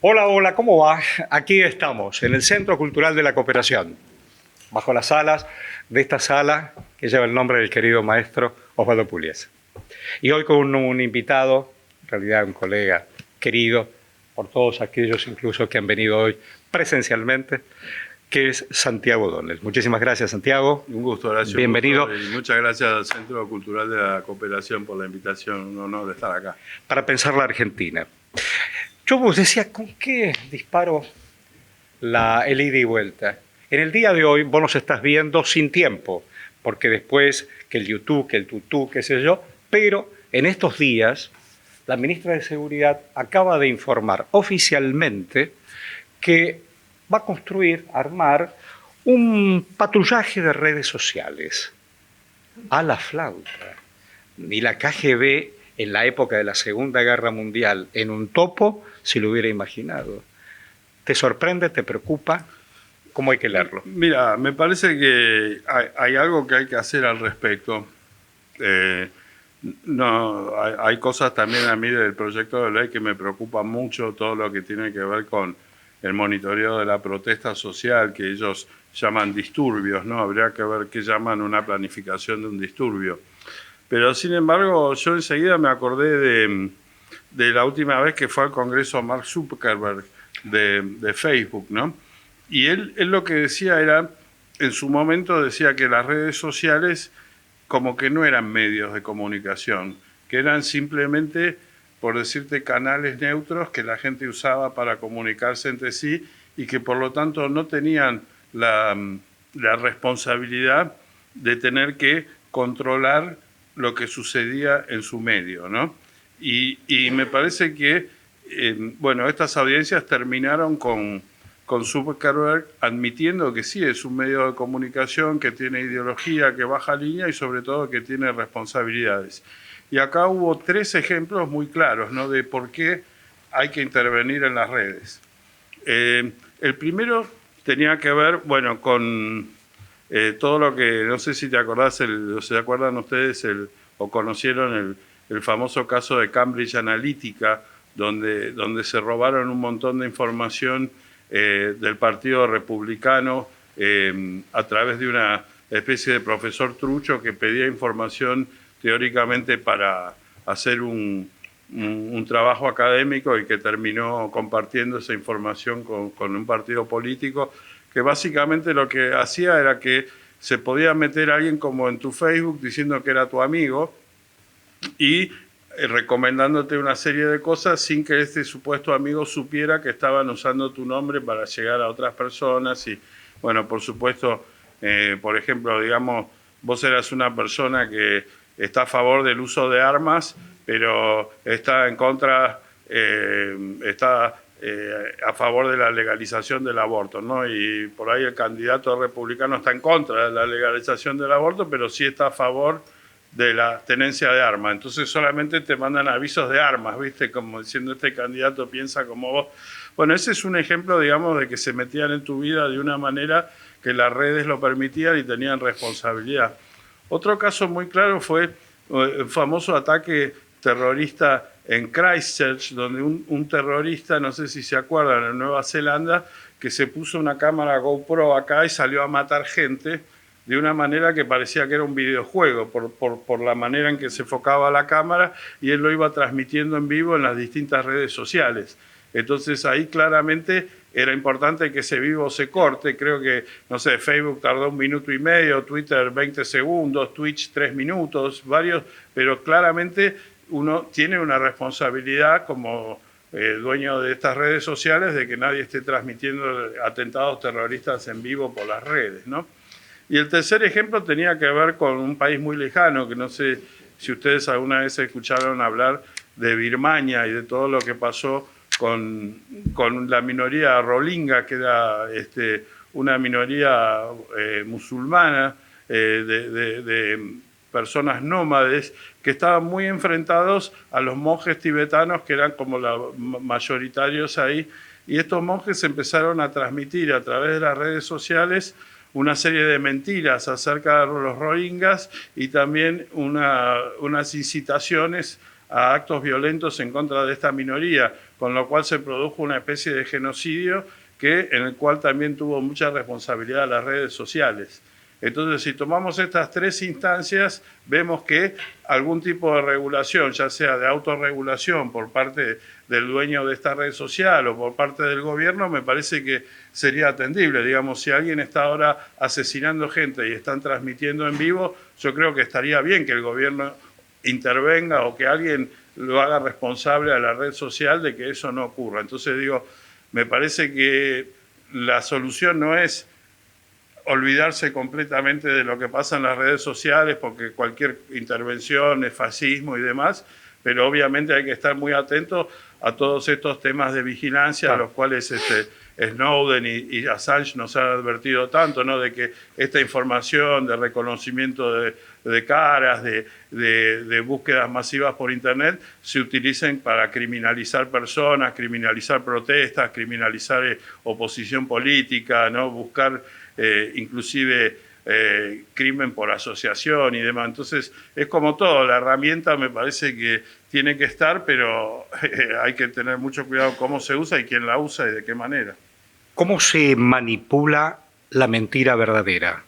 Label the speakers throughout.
Speaker 1: Hola, hola, ¿cómo va? Aquí estamos, en el Centro Cultural de la Cooperación, bajo las alas de esta sala que lleva el nombre del querido maestro Osvaldo Pugliese. Y hoy con un invitado, en realidad un colega querido, por todos aquellos incluso que han venido hoy presencialmente, que es Santiago Donel. Muchísimas gracias, Santiago.
Speaker 2: Un gusto, Horacio.
Speaker 1: Bienvenido.
Speaker 2: Y muchas gracias al Centro Cultural de la Cooperación por la invitación. Un honor estar acá.
Speaker 1: Para pensar la Argentina. Yo vos decía, ¿con qué disparo el ida y vuelta? En el día de hoy vos nos estás viendo sin tiempo, porque después que el YouTube, que el tutú, qué sé yo, pero en estos días la ministra de Seguridad acaba de informar oficialmente que va a construir, armar un patrullaje de redes sociales a la flauta. Ni la KGB en la época de la Segunda Guerra Mundial en un topo se lo hubiera imaginado. ¿Te sorprende? ¿Te preocupa? ¿Cómo hay que leerlo?
Speaker 2: Mira, me parece que hay algo que hay que hacer al respecto. Hay cosas también a mí del proyecto de ley que me preocupan mucho, todo lo que tiene que ver con el monitoreo de la protesta social, que ellos llaman disturbios, ¿no? Habría que ver qué llaman una planificación de un disturbio. Pero sin embargo, yo enseguida me acordé de la última vez que fue al Congreso Mark Zuckerberg de Facebook, ¿no? Y él lo que decía era, en su momento decía que las redes sociales como que no eran medios de comunicación, que eran simplemente, por decirte, canales neutros que la gente usaba para comunicarse entre sí y que por lo tanto no tenían la responsabilidad de tener que controlar lo que sucedía en su medio, ¿no? Y me parece que, bueno, estas audiencias terminaron con Zuckerberg admitiendo que sí es un medio de comunicación, que tiene ideología, que baja línea y sobre todo que tiene responsabilidades. Y acá hubo 3 ejemplos muy claros, ¿no?, de por qué hay que intervenir en las redes. El primero tenía que ver, bueno, con todo lo que, no sé si te acordás, se acuerdan ustedes o conocieron el famoso caso de Cambridge Analytica, donde se robaron un montón de información del Partido Republicano a través de una especie de profesor trucho que pedía información teóricamente para hacer un trabajo académico y que terminó compartiendo esa información con un partido político que básicamente lo que hacía era que se podía meter a alguien como en tu Facebook diciendo que era tu amigo y recomendándote una serie de cosas sin que este supuesto amigo supiera que estaban usando tu nombre para llegar a otras personas. Y bueno, por supuesto, por ejemplo, digamos, vos eras una persona que está a favor del uso de armas, pero está en contra, a favor de la legalización del aborto, ¿no? Y por ahí el candidato republicano está en contra de la legalización del aborto, pero sí está a favor de la tenencia de armas. Entonces solamente te mandan avisos de armas, ¿viste? Como diciendo, este candidato piensa como vos. Bueno, ese es un ejemplo, digamos, de que se metían en tu vida de una manera que las redes lo permitían y tenían responsabilidad. Otro caso muy claro fue el famoso ataque terrorista en Christchurch, donde un terrorista, no sé si se acuerdan, en Nueva Zelanda, que se puso una cámara GoPro acá y salió a matar gente de una manera que parecía que era un videojuego, por la manera en que se enfocaba la cámara, y él lo iba transmitiendo en vivo en las distintas redes sociales. Entonces ahí claramente era importante que ese vivo se corte. Creo que, no sé, Facebook tardó 1 minuto y medio, Twitter 20 segundos, Twitch 3 minutos, varios, pero claramente uno tiene una responsabilidad como dueño de estas redes sociales de que nadie esté transmitiendo atentados terroristas en vivo por las redes, ¿no? Y el tercer ejemplo tenía que ver con un país muy lejano, que no sé si ustedes alguna vez escucharon hablar de Birmania y de todo lo que pasó con la minoría rohingya, que era una minoría musulmana de personas nómades que estaban muy enfrentados a los monjes tibetanos, que eran como los mayoritarios ahí, y estos monjes empezaron a transmitir a través de las redes sociales una serie de mentiras acerca de los rohingyas y también unas incitaciones a actos violentos en contra de esta minoría, con lo cual se produjo una especie de genocidio en el cual también tuvo mucha responsabilidad las redes sociales. Entonces, si tomamos estas tres instancias, vemos que algún tipo de regulación, ya sea de autorregulación por parte del dueño de esta red social o por parte del gobierno, me parece que sería atendible. Digamos, si alguien está ahora asesinando gente y están transmitiendo en vivo, yo creo que estaría bien que el gobierno intervenga o que alguien lo haga responsable a la red social de que eso no ocurra. Entonces, digo, me parece que la solución no es olvidarse completamente de lo que pasa en las redes sociales, porque cualquier intervención es fascismo y demás, pero obviamente hay que estar muy atentos a todos estos temas de vigilancia, a los cuales Snowden y Assange nos han advertido tanto, ¿no? De que esta información de reconocimiento de caras, de búsquedas masivas por Internet, se utilicen para criminalizar personas, criminalizar protestas, criminalizar oposición política, ¿no? Buscar inclusive crimen por asociación y demás. Entonces, es como todo, la herramienta me parece que tiene que estar, pero hay que tener mucho cuidado cómo se usa y quién la usa y de qué manera.
Speaker 1: ¿Cómo se manipula la mentira verdadera?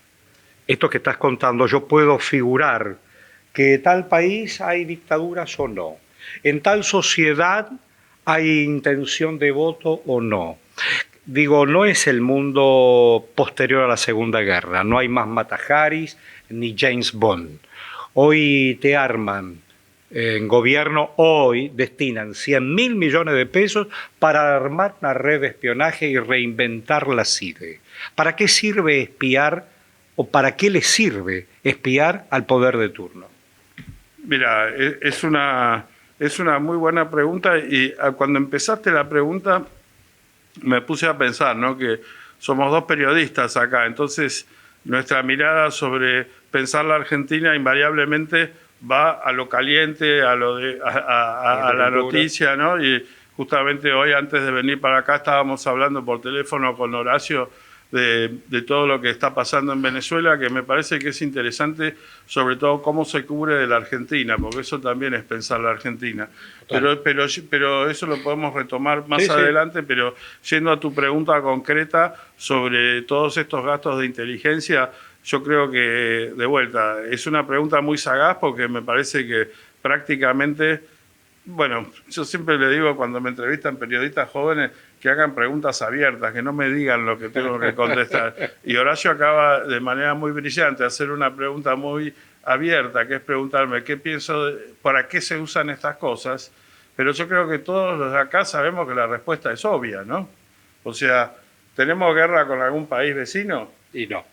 Speaker 1: Esto que estás contando, yo puedo figurar que en tal país hay dictaduras o no, en tal sociedad hay intención de voto o no. Digo, no es el mundo posterior a la Segunda Guerra, no hay más Mata Haris ni James Bond. Hoy te arman, en gobierno hoy destinan 100.000 millones de pesos para armar una red de espionaje y reinventar la CIDE. ¿Para qué sirve espiar o para qué le sirve espiar al poder de turno?
Speaker 2: Mira, es una muy buena pregunta y cuando empezaste la pregunta me puse a pensar, ¿no? Que somos dos periodistas acá, entonces nuestra mirada sobre pensar la Argentina invariablemente va a lo caliente, a la noticia, ¿no? Y justamente hoy, antes de venir para acá, estábamos hablando por teléfono con Horacio de todo lo que está pasando en Venezuela, que me parece que es interesante, sobre todo cómo se cubre de la Argentina, porque eso también es pensar la Argentina. Pero eso lo podemos retomar más adelante, pero yendo a tu pregunta concreta sobre todos estos gastos de inteligencia, yo creo que, de vuelta, es una pregunta muy sagaz porque me parece que prácticamente, bueno, yo siempre le digo cuando me entrevistan periodistas jóvenes que hagan preguntas abiertas, que no me digan lo que tengo que contestar. Y Horacio acaba de manera muy brillante de hacer una pregunta muy abierta, que es preguntarme qué pienso, para qué se usan estas cosas, pero yo creo que todos los de acá sabemos que la respuesta es obvia, ¿no? O sea, ¿tenemos guerra con algún país vecino?
Speaker 1: Y no.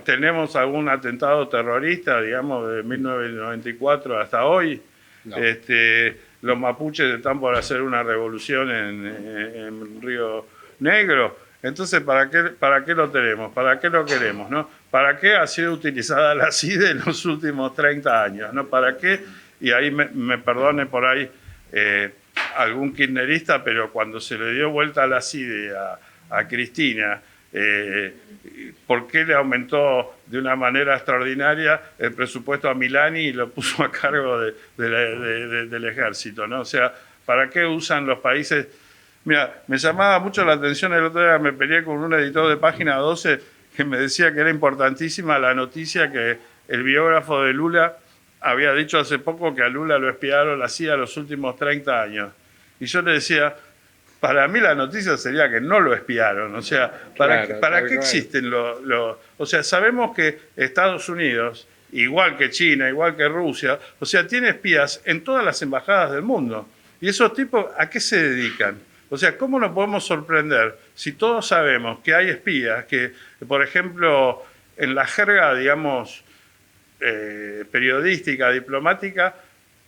Speaker 2: ¿Tenemos algún atentado terrorista, digamos, de 1994 hasta hoy? No. Los mapuches están por hacer una revolución en Río Negro. Entonces, ¿para qué lo tenemos? ¿Para qué lo queremos? ¿No? ¿Para qué ha sido utilizada la CIDE en los últimos 30 años? ¿No? ¿Para qué? Y ahí me perdone por ahí algún kirchnerista, pero cuando se le dio vuelta a la CIDE a Cristina, ¿por qué le aumentó de una manera extraordinaria el presupuesto a Milani y lo puso a cargo del ejército, ¿no? O sea, ¿para qué usan los países? Mira, me llamaba mucho la atención, el otro día me peleé con un editor de Página 12 que me decía que era importantísima la noticia que el biógrafo de Lula había dicho hace poco que a Lula lo espiaron la CIA los últimos 30 años. Y yo le decía, para mí la noticia sería que no lo espiaron. O sea, ¿para qué existen o sea, sabemos que Estados Unidos, igual que China, igual que Rusia, o sea, tiene espías en todas las embajadas del mundo. ¿Y esos tipos a qué se dedican? O sea, ¿cómo nos podemos sorprender si todos sabemos que hay espías que, por ejemplo, en la jerga, digamos, periodística, diplomática,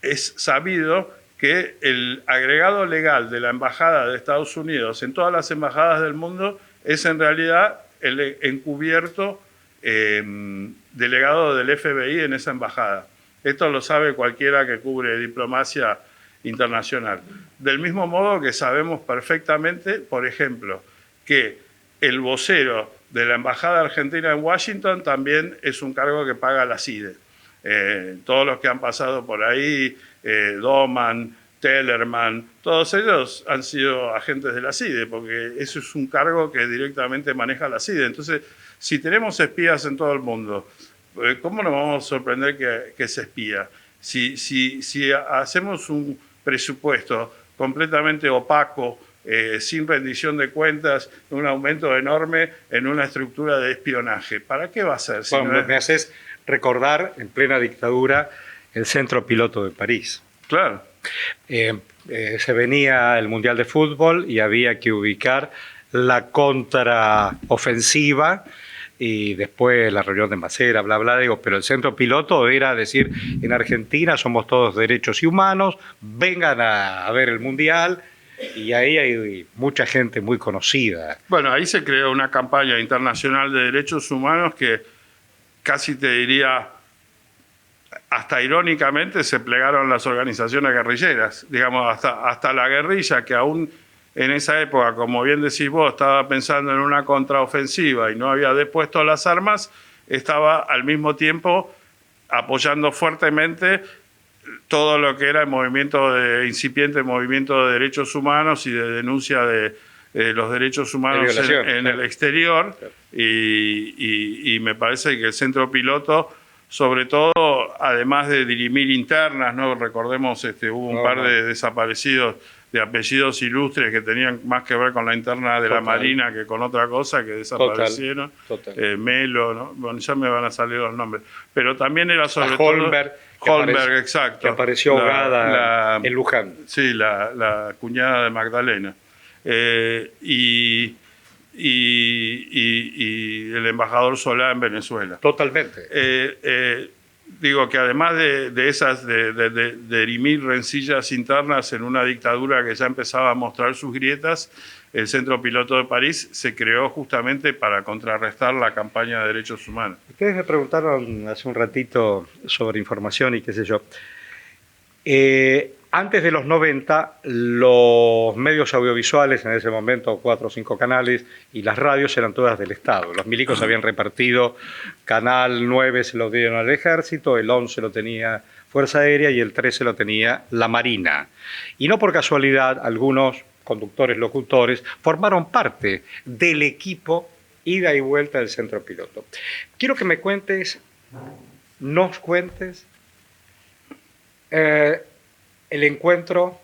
Speaker 2: es sabido que el agregado legal de la embajada de Estados Unidos en todas las embajadas del mundo es en realidad el encubierto delegado del FBI en esa embajada. Esto lo sabe cualquiera que cubre diplomacia internacional. Del mismo modo que sabemos perfectamente, por ejemplo, que el vocero de la embajada argentina en Washington también es un cargo que paga la CIDE. Todos los que han pasado por ahí, Doman, Tellerman, todos ellos han sido agentes de la CIDE, porque eso es un cargo que directamente maneja la CIDE. Entonces, si tenemos espías en todo el mundo, ¿cómo nos vamos a sorprender que se espía? Si hacemos un presupuesto completamente opaco, sin rendición de cuentas, un aumento enorme en una estructura de espionaje, ¿para qué va a ser? Si
Speaker 1: Bueno,
Speaker 2: no es...
Speaker 1: me haces recordar, en plena dictadura, el centro piloto de París.
Speaker 2: Claro.
Speaker 1: Se venía el Mundial de Fútbol y había que ubicar la contraofensiva y después la reunión de Macera, bla, bla, digo, pero el centro piloto era decir, en Argentina somos todos derechos y humanos, vengan a ver el Mundial, y ahí hay mucha gente muy conocida.
Speaker 2: Bueno, ahí se creó una campaña internacional de derechos humanos que casi te diría, hasta irónicamente se plegaron las organizaciones guerrilleras, digamos, hasta la guerrilla, que aún en esa época, como bien decís vos, estaba pensando en una contraofensiva y no había depuesto las armas, estaba al mismo tiempo apoyando fuertemente todo lo que era el incipiente movimiento de derechos humanos y de denuncia de los derechos humanos en el exterior. Claro. Y me parece que el centro piloto, sobre todo, además de dirimir internas, ¿no? Recordemos, hubo un par de desaparecidos de apellidos ilustres que tenían más que ver con la interna de la Marina que con otra cosa, que desaparecieron. Total. Melo, ¿no? Bueno, ya me van a salir los nombres. Pero también era sobre todo... Holmberg, exacto.
Speaker 1: Que apareció ahogada en Luján.
Speaker 2: Sí, la cuñada de Magdalena. Y el embajador Solá en Venezuela.
Speaker 1: Totalmente.
Speaker 2: Digo que además de esas, de dirimir rencillas internas en una dictadura que ya empezaba a mostrar sus grietas, el Centro Piloto de París se creó justamente para contrarrestar la campaña de derechos humanos.
Speaker 1: Ustedes me preguntaron hace un ratito sobre información y qué sé yo. Antes de los 90, los medios audiovisuales, en ese momento 4 o 5 canales, y las radios eran todas del Estado. Los milicos habían repartido, Canal 9 se lo dieron al Ejército, el 11 lo tenía Fuerza Aérea y el 13 lo tenía la Marina. Y no por casualidad, algunos conductores, locutores, formaron parte del equipo ida y vuelta del centro piloto. Quiero que me cuentes, nos cuentes, el encuentro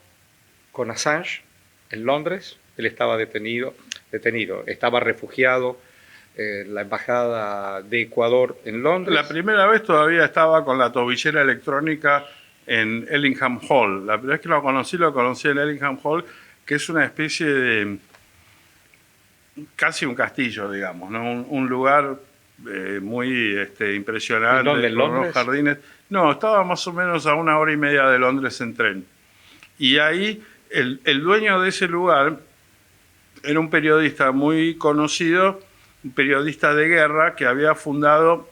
Speaker 1: con Assange en Londres. Él estaba detenido, estaba refugiado en la embajada de Ecuador en Londres.
Speaker 2: La primera vez todavía estaba con la tobillera electrónica en Ellingham Hall. La primera vez que lo conocí en Ellingham Hall, que es una especie de, casi un castillo, digamos, ¿no? Un lugar muy impresionante.
Speaker 1: ¿En dónde, en Londres?
Speaker 2: Unos jardines. No, estaba más o menos a 1 hora y media de Londres en tren. Y ahí el dueño de ese lugar era un periodista muy conocido, un periodista de guerra que había fundado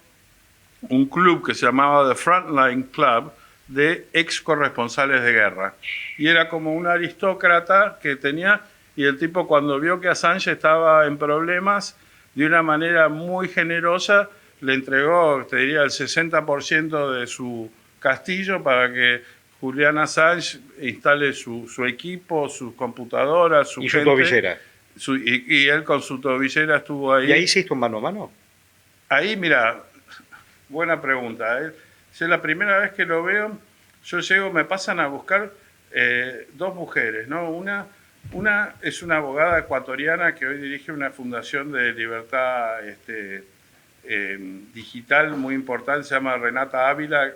Speaker 2: un club que se llamaba The Frontline Club de ex corresponsales de guerra. Y era como un aristócrata que tenía, y el tipo cuando vio que Assange estaba en problemas, de una manera muy generosa, le entregó, te diría, el 60% de su castillo para que Julian Assange instale su equipo, sus computadoras, su gente.
Speaker 1: Su tobillera.
Speaker 2: Y él con su tobillera estuvo ahí.
Speaker 1: ¿Y ahí hiciste un mano a mano?
Speaker 2: Ahí, mira, buena pregunta. Es la primera vez que lo veo. Yo llego, me pasan a buscar 2 mujeres, ¿no? Una es una abogada ecuatoriana que hoy dirige una fundación de libertad digital muy importante, se llama Renata Ávila,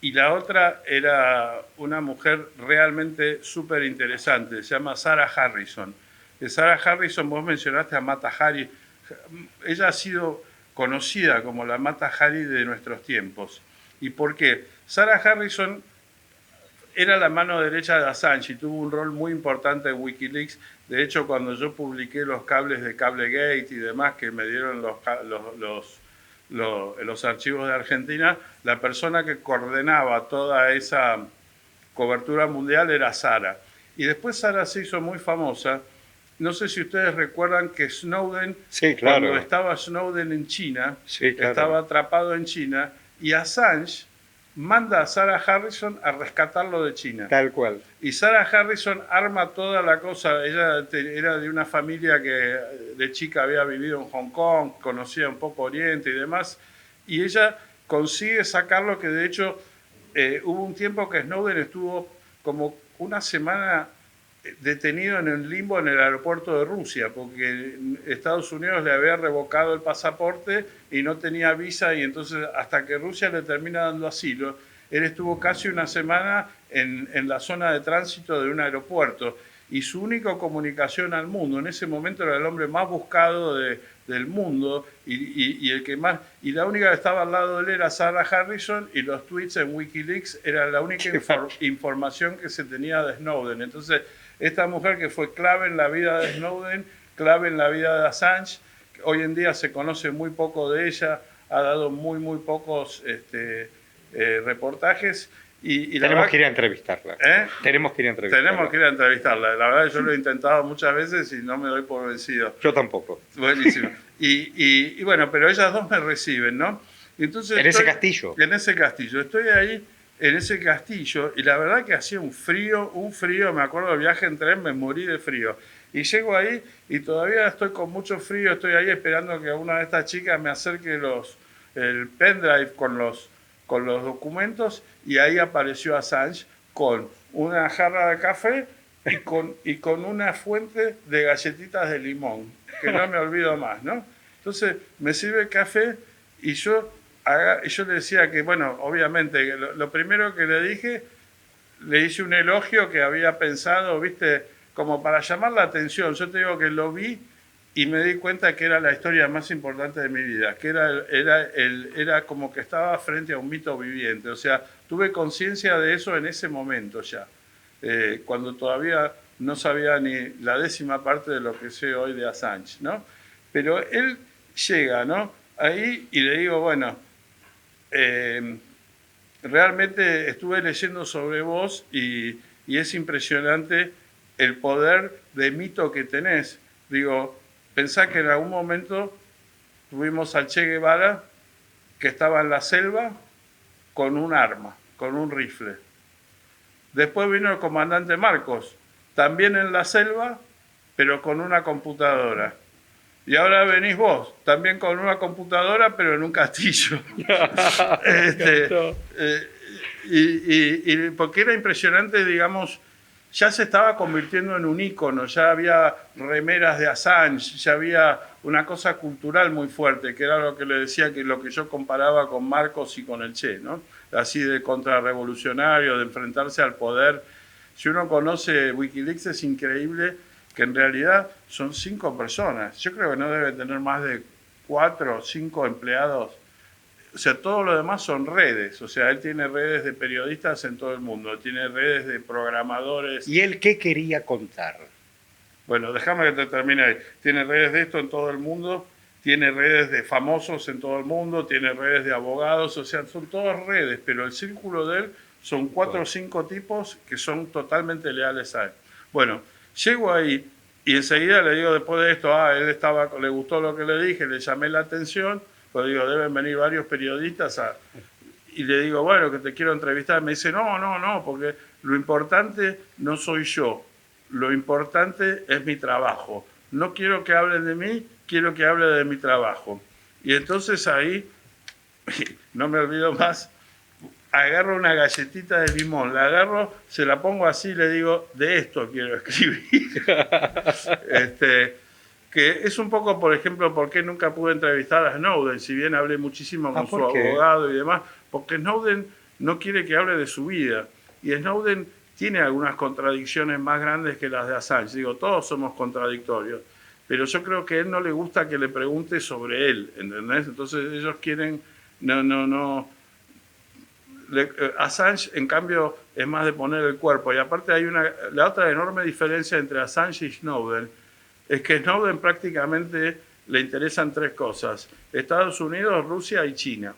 Speaker 2: y la otra era una mujer realmente súper interesante, se llama Sarah Harrison. De Sarah Harrison, vos mencionaste a Mata Hari, ella ha sido conocida como la Mata Hari de nuestros tiempos. ¿Y por qué? Sarah Harrison era la mano derecha de Assange y tuvo un rol muy importante en Wikileaks. De hecho, cuando yo publiqué los cables de Cablegate y demás que me dieron los archivos de Argentina, la persona que coordenaba toda esa cobertura mundial era Sarah. Y después Sarah se hizo muy famosa. No sé si ustedes recuerdan que Snowden,
Speaker 1: sí, claro,
Speaker 2: cuando estaba Snowden en China,
Speaker 1: sí, claro,
Speaker 2: estaba atrapado en China, Y Assange manda a Sarah Harrison a rescatarlo de China.
Speaker 1: Tal cual.
Speaker 2: Y Sarah Harrison arma toda la cosa. Ella era de una familia que de chica había vivido en Hong Kong, conocía un poco Oriente y demás. Y ella consigue sacarlo, que de hecho hubo un tiempo que Snowden estuvo como una semana detenido en el limbo en el aeropuerto de Rusia, porque Estados Unidos le había revocado el pasaporte y no tenía visa, y entonces hasta que Rusia le termina dando asilo, él estuvo casi una semana en la zona de tránsito de un aeropuerto, y su única comunicación al mundo en ese momento era el hombre más buscado del mundo, y el que más, y la única que estaba al lado de él era Sarah Harrison, y los tweets en Wikileaks era la única información que se tenía de Snowden. Entonces esta mujer, que fue clave en la vida de Snowden, clave en la vida de Assange, hoy en día se conoce muy poco de ella, ha dado muy pocos reportajes. Y
Speaker 1: tenemos que ir a entrevistarla. Tenemos que ir a entrevistarla.
Speaker 2: Tenemos que ir a entrevistarla. La verdad, yo lo he intentado muchas veces y no me doy por vencido.
Speaker 1: Yo tampoco.
Speaker 2: Buenísimo. Y bueno, pero ellas dos me reciben, ¿no? Entonces
Speaker 1: en ese castillo.
Speaker 2: En ese castillo. Estoy ahí en ese castillo, y la verdad que hacía un frío, me acuerdo del viaje en tren, me morí de frío. Y llego ahí y todavía estoy con mucho frío, estoy ahí esperando que una de estas chicas me acerque el pendrive con los documentos, y ahí apareció Assange con una jarra de café y con una fuente de galletitas de limón, que no me olvido más, ¿no? Entonces me sirve el café y yo le decía que, bueno, obviamente, lo primero que le dije, le hice un elogio que había pensado, viste, como para llamar la atención. Yo te digo que lo vi y me di cuenta que era la historia más importante de mi vida, que era como que estaba frente a un mito viviente. O sea, tuve conciencia de eso en ese momento ya, cuando todavía no sabía ni la 10ª parte de lo que sé hoy de Assange, ¿no? Pero él llega, ¿no?, ahí, y le digo, bueno, realmente estuve leyendo sobre vos y es impresionante el poder de mito que tenés. Digo, pensá que en algún momento tuvimos al Che Guevara, que estaba en la selva con un arma, con un rifle. Después vino el comandante Marcos, también en la selva, pero con una computadora. Y ahora venís vos, también con una computadora, pero en un castillo. Porque era impresionante, digamos, ya se estaba convirtiendo en un ícono, ya había remeras de Assange, ya había una cosa cultural muy fuerte, que era lo que le decía, que lo que yo comparaba con Marcos y con el Che, ¿no? Así de contrarrevolucionario, de enfrentarse al poder. Si uno conoce Wikileaks, es increíble que en realidad son 5 personas. Yo creo que no debe tener más de 4 o 5 empleados. O sea, todo lo demás son redes. O sea, él tiene redes de periodistas en todo el mundo, tiene redes de programadores.
Speaker 1: ¿Y él qué quería contar?
Speaker 2: Bueno, déjame que te termine ahí. Tiene redes de esto en todo el mundo, tiene redes de famosos en todo el mundo, tiene redes de abogados, o sea, son todas redes, pero el círculo de él son 4 o 5 tipos que son totalmente leales a él. Bueno, llego ahí y enseguida le digo, después de esto, le gustó lo que le dije, le llamé la atención, pues digo, deben venir varios periodistas y le digo, bueno, que te quiero entrevistar. Me dice, no, porque lo importante no soy yo, lo importante es mi trabajo. No quiero que hablen de mí, quiero que hable de mi trabajo. Y entonces ahí, no me olvido más, agarro una galletita de limón, la agarro, se la pongo así y le digo, de esto quiero escribir. Que es un poco, por ejemplo, por qué nunca pude entrevistar a Snowden, si bien hablé muchísimo con su abogado y demás, porque Snowden no quiere que hable de su vida. Y Snowden tiene algunas contradicciones más grandes que las de Assange. Digo, todos somos contradictorios, pero yo creo que a él no le gusta que le pregunte sobre él, ¿entendés? Entonces ellos quieren, Assange, en cambio, es más de poner el cuerpo. Y aparte hay la otra enorme diferencia entre Assange y Snowden, es que Snowden prácticamente le interesan 3 cosas: Estados Unidos, Rusia y China.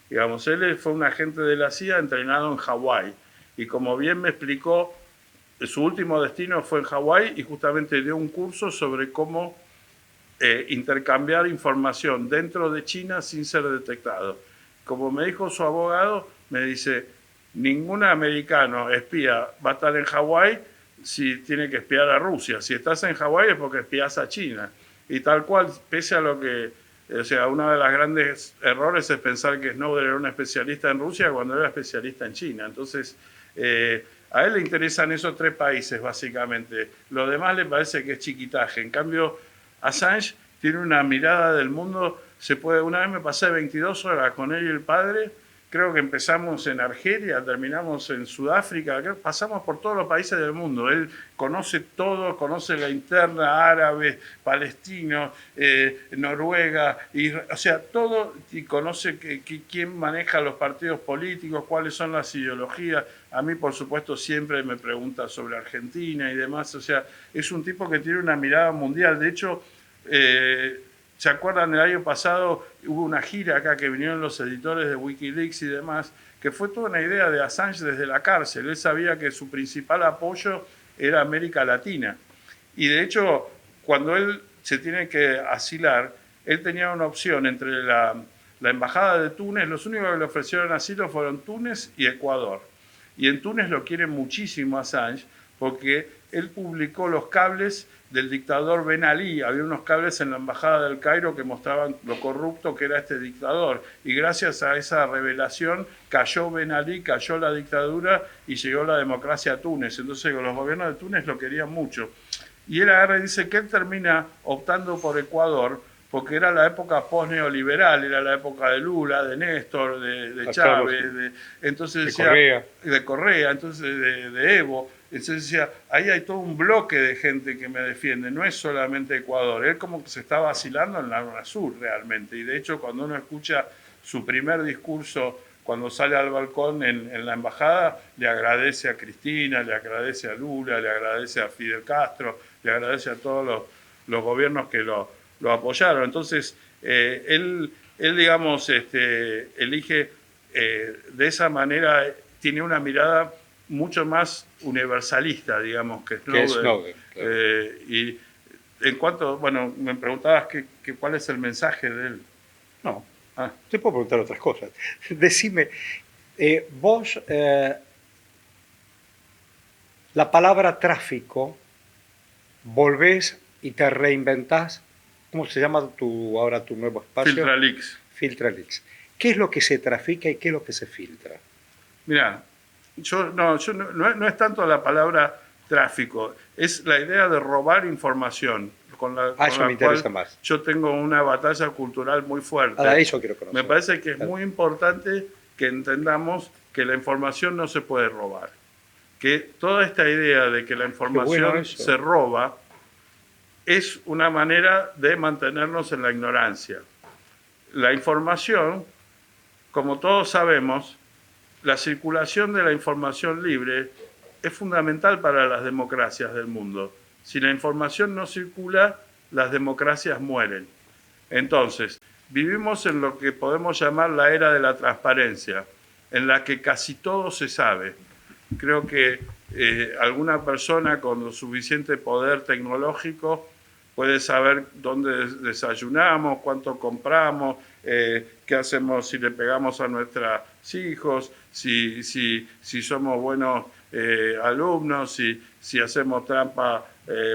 Speaker 2: Digamos, él fue un agente de la CIA entrenado en Hawái. Y como bien me explicó, su último destino fue en Hawái y justamente dio un curso sobre cómo intercambiar información dentro de China sin ser detectado. como me dijo su abogado, me dice, ningún americano espía va a estar en Hawái si tiene que espiar a Rusia. Si estás en Hawái es porque espías a China. Y tal cual, pese a lo que... O sea, uno de los grandes errores es pensar que Snowden era un especialista en Rusia cuando era especialista en China. Entonces, a él le interesan esos 3 países, básicamente. Lo demás le parece que es chiquitaje. En cambio, Assange tiene una mirada del mundo. Una vez me pasé 22 horas con él y el padre. Creo que empezamos en Argelia, terminamos en Sudáfrica, pasamos por todos los países del mundo. Él conoce todo, conoce la interna, árabe, palestino, Noruega, o sea, todo, y conoce quién maneja los partidos políticos, cuáles son las ideologías. A mí, por supuesto, siempre me pregunta sobre Argentina y demás. O sea, es un tipo que tiene una mirada mundial. De hecho, ¿se acuerdan? El año pasado hubo una gira acá que vinieron los editores de Wikileaks y demás, que fue toda una idea de Assange desde la cárcel. Él sabía que su principal apoyo era América Latina. Y de hecho, cuando él se tiene que asilar, él tenía una opción entre la embajada de Túnez. Los únicos que le ofrecieron asilo fueron Túnez y Ecuador. Y en Túnez lo quiere muchísimo Assange porque él publicó los cables del dictador Ben Ali. Había unos cables en la embajada del Cairo que mostraban lo corrupto que era este dictador. Y gracias a esa revelación cayó Ben Ali, cayó la dictadura y llegó la democracia a Túnez. Entonces los gobiernos de Túnez lo querían mucho. Y él agarra y dice que él termina optando por Ecuador porque era la época post-neoliberal, era la época de Lula, de Néstor, de Chávez, de Correa, entonces de Evo. Entonces decía, ahí hay todo un bloque de gente que me defiende, no es solamente Ecuador. Él como que se está vacilando en la UNASUR realmente. Y de hecho, cuando uno escucha su primer discurso, cuando sale al balcón en la embajada, le agradece a Cristina, le agradece a Lula, le agradece a Fidel Castro, le agradece a todos los gobiernos que lo apoyaron. Entonces, él digamos, elige de esa manera, tiene una mirada mucho más universalista, digamos, que Snowden. Claro. Y en cuanto, bueno, me preguntabas cuál es el mensaje de él.
Speaker 1: No, te puedo preguntar otras cosas. Decime, vos, la palabra tráfico, volvés y te reinventás. ¿Cómo se llama ahora tu nuevo espacio?
Speaker 2: Filtraleaks.
Speaker 1: Filtraleaks. ¿Qué es lo que se trafica y qué es lo que se filtra?
Speaker 2: Mira, no es tanto la palabra tráfico, es la idea de robar información.
Speaker 1: Eso me interesa más.
Speaker 2: Yo tengo una batalla cultural muy fuerte.
Speaker 1: Eso quiero conocer.
Speaker 2: Me parece que es muy importante que entendamos que la información no se puede robar. Que toda esta idea de que la información se roba es una manera de mantenernos en la ignorancia. La información, como todos sabemos, la circulación de la información libre es fundamental para las democracias del mundo. Si la información no circula, las democracias mueren. Entonces, vivimos en lo que podemos llamar la era de la transparencia, en la que casi todo se sabe. Creo que alguna persona con lo suficiente poder tecnológico puede saber dónde desayunamos, cuánto compramos, qué hacemos si le pegamos a nuestros hijos, si somos buenos alumnos, si hacemos trampa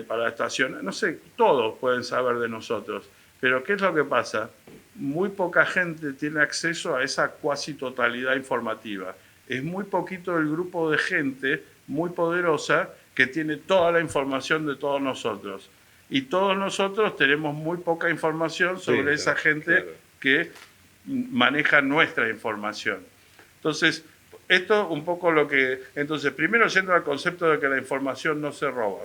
Speaker 2: para estacionar. No sé, todos pueden saber de nosotros. Pero ¿qué es lo que pasa? Muy poca gente tiene acceso a esa cuasi totalidad informativa. Es muy poquito el grupo de gente muy poderosa que tiene toda la información de todos nosotros. Y todos nosotros tenemos muy poca información sobre esa gente que maneja nuestra información. Entonces, esto un poco lo que... Entonces, primero yendo al concepto de que la información no se roba.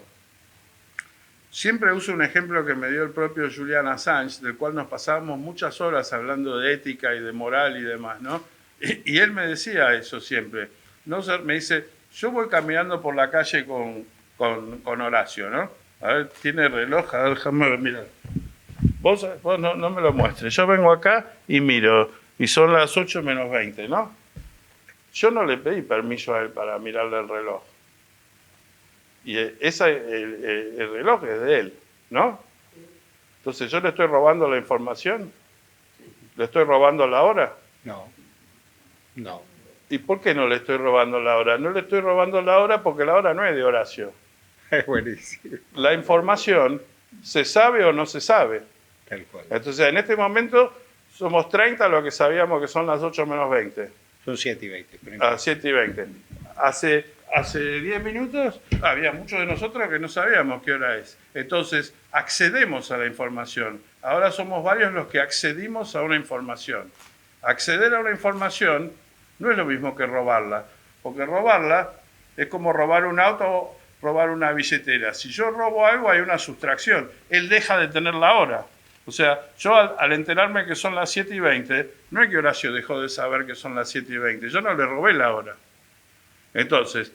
Speaker 2: Siempre uso un ejemplo que me dio el propio Julian Assange, del cual nos pasábamos muchas horas hablando de ética y de moral y demás, ¿no? Y él me decía eso siempre. No, me dice, yo voy caminando por la calle con Horacio, ¿no? A ver, tiene reloj, a ver, déjame mirar. Vos no me lo muestres. Yo vengo acá y miro, y son las 8 menos 20, ¿no? Yo no le pedí permiso a él para mirarle el reloj. Y el reloj es de él, ¿no? Entonces, ¿yo le estoy robando la información? ¿Le estoy robando la hora?
Speaker 1: No. No.
Speaker 2: ¿Y por qué no le estoy robando la hora? No le estoy robando la hora porque la hora no es de Horacio.
Speaker 1: Es buenísimo.
Speaker 2: La información se sabe o no se sabe.
Speaker 1: Tal cual.
Speaker 2: Entonces, en este momento somos 30 los que sabíamos que son las 8 menos 20.
Speaker 1: Son 7:20.
Speaker 2: A 7 y 20. Hace 10 minutos había muchos de nosotros que no sabíamos qué hora es. Entonces, accedemos a la información. Ahora somos varios los que accedimos a una información. Acceder a una información no es lo mismo que robarla, porque robarla es como robar un auto o robar una billetera. Si yo robo algo hay una sustracción, él deja de tener la hora. O sea, yo al enterarme que son las 7 y 20, no es que Horacio dejó de saber que son las 7 y 20, yo no le robé la hora. Entonces,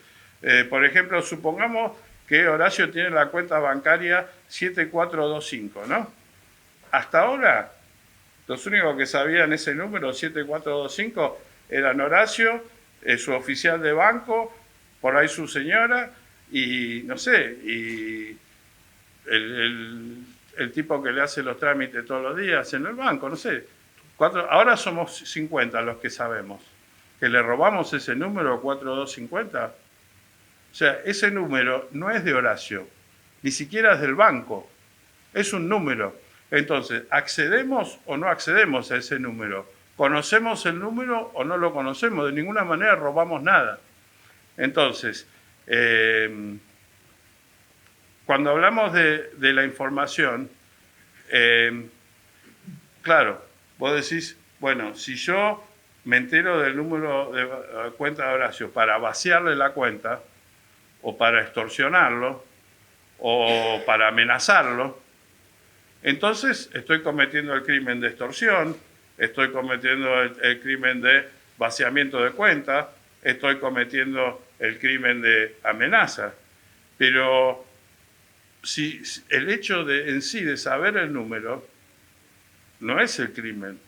Speaker 2: por ejemplo, supongamos que Horacio tiene la cuenta bancaria 7425, ¿no? Hasta ahora, los únicos que sabían ese número, 7425, eran Horacio, su oficial de banco, por ahí su señora, y no sé, y el tipo que le hace los trámites todos los días en el banco, no sé. Ahora somos 50 los que sabemos. Que le robamos ese número 4250. O sea, ese número no es de Horacio, ni siquiera es del banco. Es un número. Entonces, ¿accedemos o no accedemos a ese número? ¿Conocemos el número o no lo conocemos? De ninguna manera robamos nada. Entonces, cuando hablamos de la información, claro, vos decís, bueno, si yo me entero del número de cuenta de Horacio para vaciarle la cuenta, o para extorsionarlo, o para amenazarlo, entonces estoy cometiendo el crimen de extorsión, estoy cometiendo el crimen de vaciamiento de cuenta, estoy cometiendo el crimen de amenaza. Pero si el hecho en sí de saber el número no es el crimen.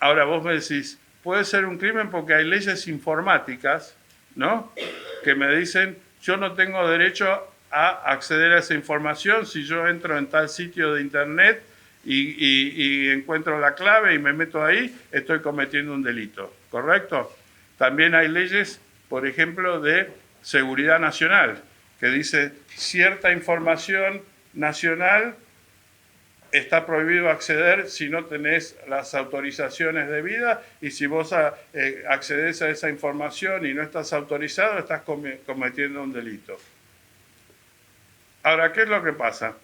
Speaker 2: Ahora vos me decís, puede ser un crimen porque hay leyes informáticas, ¿no?, que me dicen, yo no tengo derecho a acceder a esa información si yo entro en tal sitio de internet y encuentro la clave y me meto ahí, estoy cometiendo un delito, ¿correcto? También hay leyes, por ejemplo, de seguridad nacional, que dice cierta información nacional está prohibido acceder si no tenés las autorizaciones debidas, y si vos accedes a esa información y no estás autorizado, estás cometiendo un delito. Ahora, ¿qué es lo que pasa?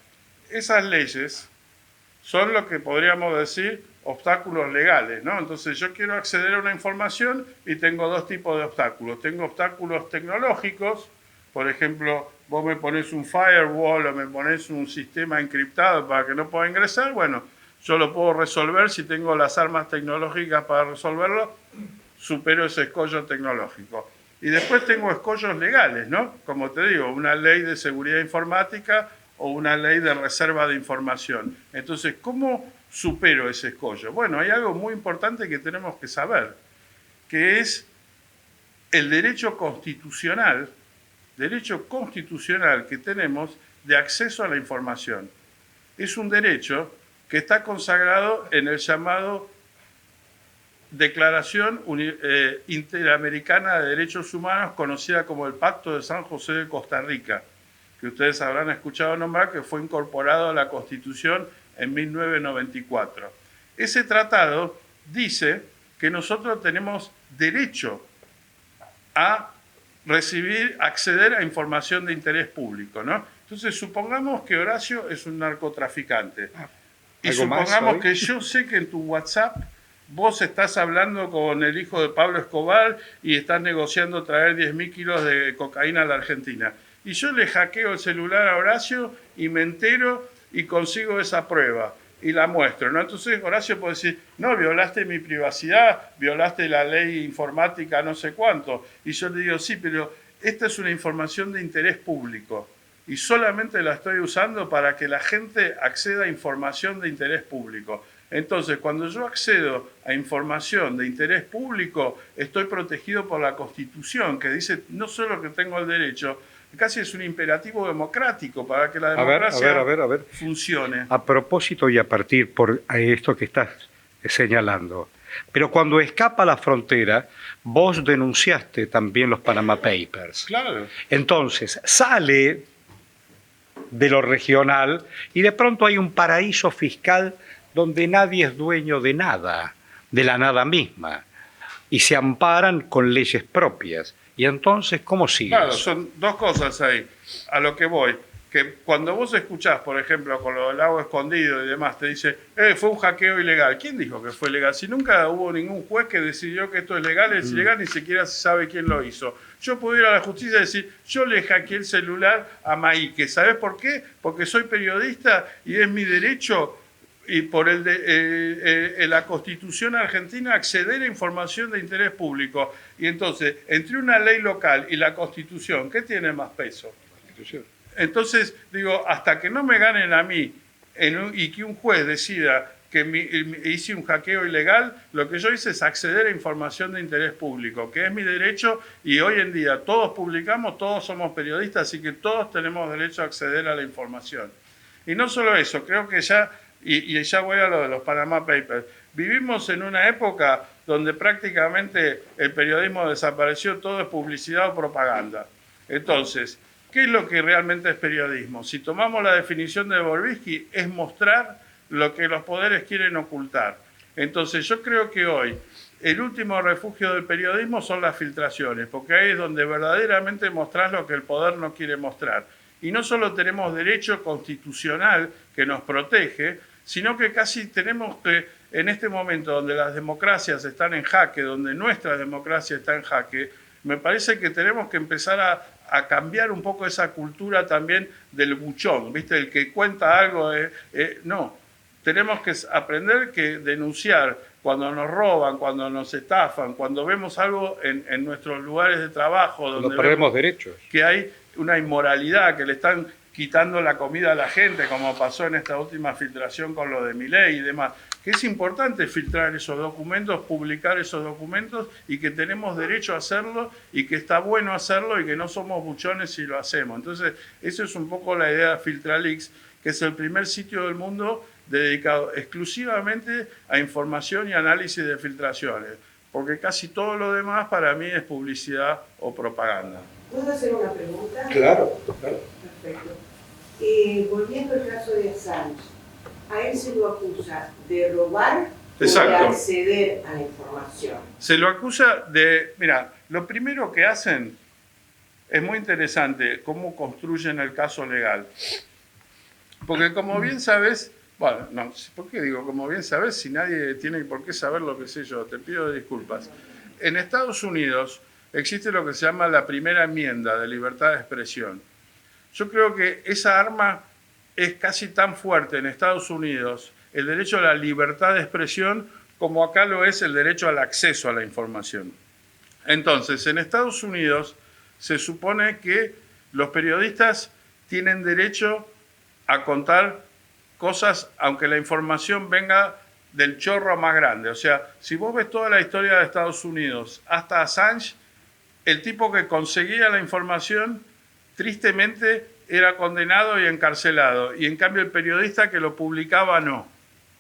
Speaker 2: Esas leyes son lo que podríamos decir obstáculos legales, ¿no? Entonces yo quiero acceder a una información y tengo dos tipos de obstáculos. Tengo obstáculos tecnológicos, por ejemplo, vos me pones un firewall o me pones un sistema encriptado para que no pueda ingresar, bueno, yo lo puedo resolver si tengo las armas tecnológicas para resolverlo, supero ese escollo tecnológico. Y después tengo escollos legales, ¿no? Como te digo, una ley de seguridad informática o una ley de reserva de información. Entonces, ¿cómo supero ese escollo? Bueno, hay algo muy importante que tenemos que saber, que es el derecho constitucional que tenemos de acceso a la información. Es un derecho que está consagrado en el llamado Declaración Interamericana de Derechos Humanos, conocida como el Pacto de San José de Costa Rica, que ustedes habrán escuchado nombrar, que fue incorporado a la Constitución en 1994. Ese tratado dice que nosotros tenemos derecho a acceder a información de interés público, ¿no? Entonces, supongamos que Horacio es un narcotraficante. Y supongamos que yo sé que en tu WhatsApp vos estás hablando con el hijo de Pablo Escobar y estás negociando traer 10.000 kilos de cocaína a la Argentina. Y yo le hackeo el celular a Horacio y me entero y consigo esa prueba y la muestro, ¿no? Entonces Horacio puede decir, no, violaste mi privacidad, violaste la ley informática no sé cuánto. Y yo le digo, sí, pero esta es una información de interés público y solamente la estoy usando para que la gente acceda a información de interés público. Entonces, cuando yo accedo a información de interés público, estoy protegido por la Constitución, que dice no solo que tengo el derecho, casi es un imperativo democrático para que la democracia funcione.
Speaker 1: A propósito y a partir por esto que estás señalando, Pero cuando escapa la frontera, vos denunciaste también los Panama Papers.
Speaker 2: Claro.
Speaker 1: Entonces, sale de lo regional y de pronto hay un paraíso fiscal donde nadie es dueño de nada, de la nada misma, y se amparan con leyes propias. Y entonces, ¿cómo sigues?
Speaker 2: Claro, son dos cosas ahí, a lo que voy. Que cuando vos escuchás, por ejemplo, con lo del lago escondido y demás, te dice, fue un hackeo ilegal. ¿Quién dijo que fue ilegal? Si nunca hubo ningún juez que decidió que esto es legal, es ilegal, ni siquiera se sabe quién lo hizo. Yo puedo ir a la justicia y decir, yo le hackeé el celular a Maíque. ¿Sabés por qué? Porque soy periodista y es mi derecho, y por la Constitución argentina, acceder a información de interés público. Y entonces, entre una ley local y la Constitución, ¿qué tiene más peso? La Constitución. Entonces, digo, hasta que no me ganen a mí y que un juez decida que hice un hackeo ilegal, lo que yo hice es acceder a información de interés público, que es mi derecho, y hoy en día todos publicamos, todos somos periodistas, así que todos tenemos derecho a acceder a la información. Y no solo eso, creo que ya, y ya voy a lo de los Panama Papers, vivimos en una época donde prácticamente el periodismo desapareció, todo es publicidad o propaganda. Entonces, ¿qué es lo que realmente es periodismo? Si tomamos la definición de Borbisky, es mostrar lo que los poderes quieren ocultar. Entonces yo creo que hoy el último refugio del periodismo son las filtraciones, porque ahí es donde verdaderamente mostrás lo que el poder no quiere mostrar. Y no solo tenemos derecho constitucional que nos protege, sino que casi tenemos que, en este momento donde las democracias están en jaque, donde nuestra democracia está en jaque, me parece que tenemos que empezar a cambiar un poco esa cultura también del buchón, ¿viste? El que cuenta algo, no. Tenemos que aprender que denunciar cuando nos roban, cuando nos estafan, cuando vemos algo en nuestros lugares de trabajo, donde
Speaker 1: perdemos derechos,
Speaker 2: que hay una inmoralidad, que le están quitando la comida a la gente, como pasó en esta última filtración con lo de Milei y demás, que es importante filtrar esos documentos, publicar esos documentos, y que tenemos derecho a hacerlo, y que está bueno hacerlo, y que no somos buchones si lo hacemos. Entonces, eso es un poco la idea de Filtralix, que es el primer sitio del mundo dedicado exclusivamente a información y análisis de filtraciones, porque casi todo lo demás para mí es publicidad o propaganda.
Speaker 3: ¿Puedo hacer una pregunta?
Speaker 1: Claro, claro.
Speaker 3: Perfecto. Volviendo al caso de Assange, a él se lo acusa de robar o de acceder a la información.
Speaker 2: Se lo acusa de... Mira, lo primero que hacen es muy interesante, cómo construyen el caso legal. Porque como bien sabes... Bueno, no, ¿por qué digo como bien sabes si nadie tiene por qué saber lo que sé yo? Te pido disculpas. En Estados Unidos existe lo que se llama la primera enmienda de libertad de expresión. Yo creo que esa arma es casi tan fuerte en Estados Unidos, el derecho a la libertad de expresión, como acá lo es el derecho al acceso a la información. Entonces, en Estados Unidos se supone que los periodistas tienen derecho a contar cosas, aunque la información venga del chorro más grande. O sea, si vos ves toda la historia de Estados Unidos hasta Assange, el tipo que conseguía la información, tristemente, era condenado y encarcelado. Y en cambio el periodista que lo publicaba no.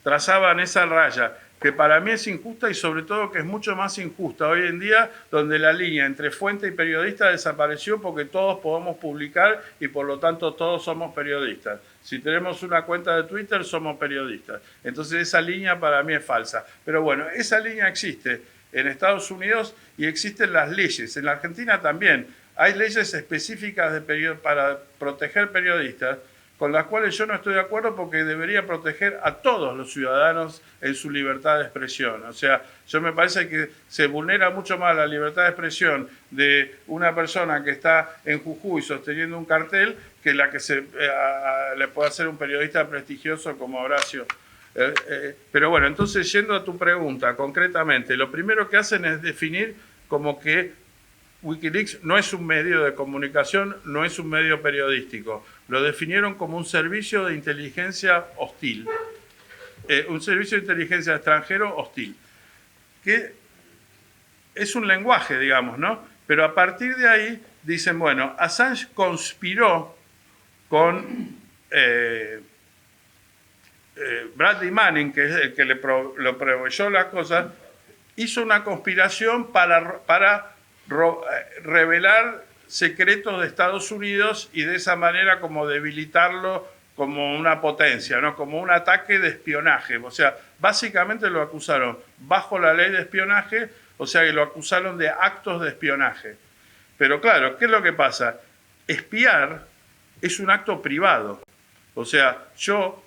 Speaker 2: Trazaban esa raya, que para mí es injusta, y sobre todo que es mucho más injusta hoy en día, donde la línea entre fuente y periodista desapareció, porque todos podemos publicar y por lo tanto todos somos periodistas. Si tenemos una cuenta de Twitter, somos periodistas. Entonces esa línea para mí es falsa. Pero bueno, esa línea existe en Estados Unidos y existen las leyes. En la Argentina también hay leyes específicas para proteger periodistas, con las cuales yo no estoy de acuerdo, porque debería proteger a todos los ciudadanos en su libertad de expresión. O sea, yo me parece que se vulnera mucho más la libertad de expresión de una persona que está en Jujuy sosteniendo un cartel que la que le puede hacer un periodista prestigioso como Horacio. Pero bueno, entonces, yendo a tu pregunta concretamente, lo primero que hacen es definir como que Wikileaks no es un medio de comunicación, no es un medio periodístico. Lo definieron como un servicio de inteligencia hostil, un servicio de inteligencia extranjero hostil, que es un lenguaje, digamos, ¿no? Pero a partir de ahí dicen, bueno, Assange conspiró con Bradley Manning, que es el que lo proveyó las cosas, hizo una conspiración para revelar secretos de Estados Unidos y de esa manera como debilitarlo como una potencia, ¿no? Como un ataque de espionaje. O sea, básicamente lo acusaron bajo la ley de espionaje, o sea, que lo acusaron de actos de espionaje. Pero claro, ¿qué es lo que pasa? Espiar es un acto privado. O sea, yo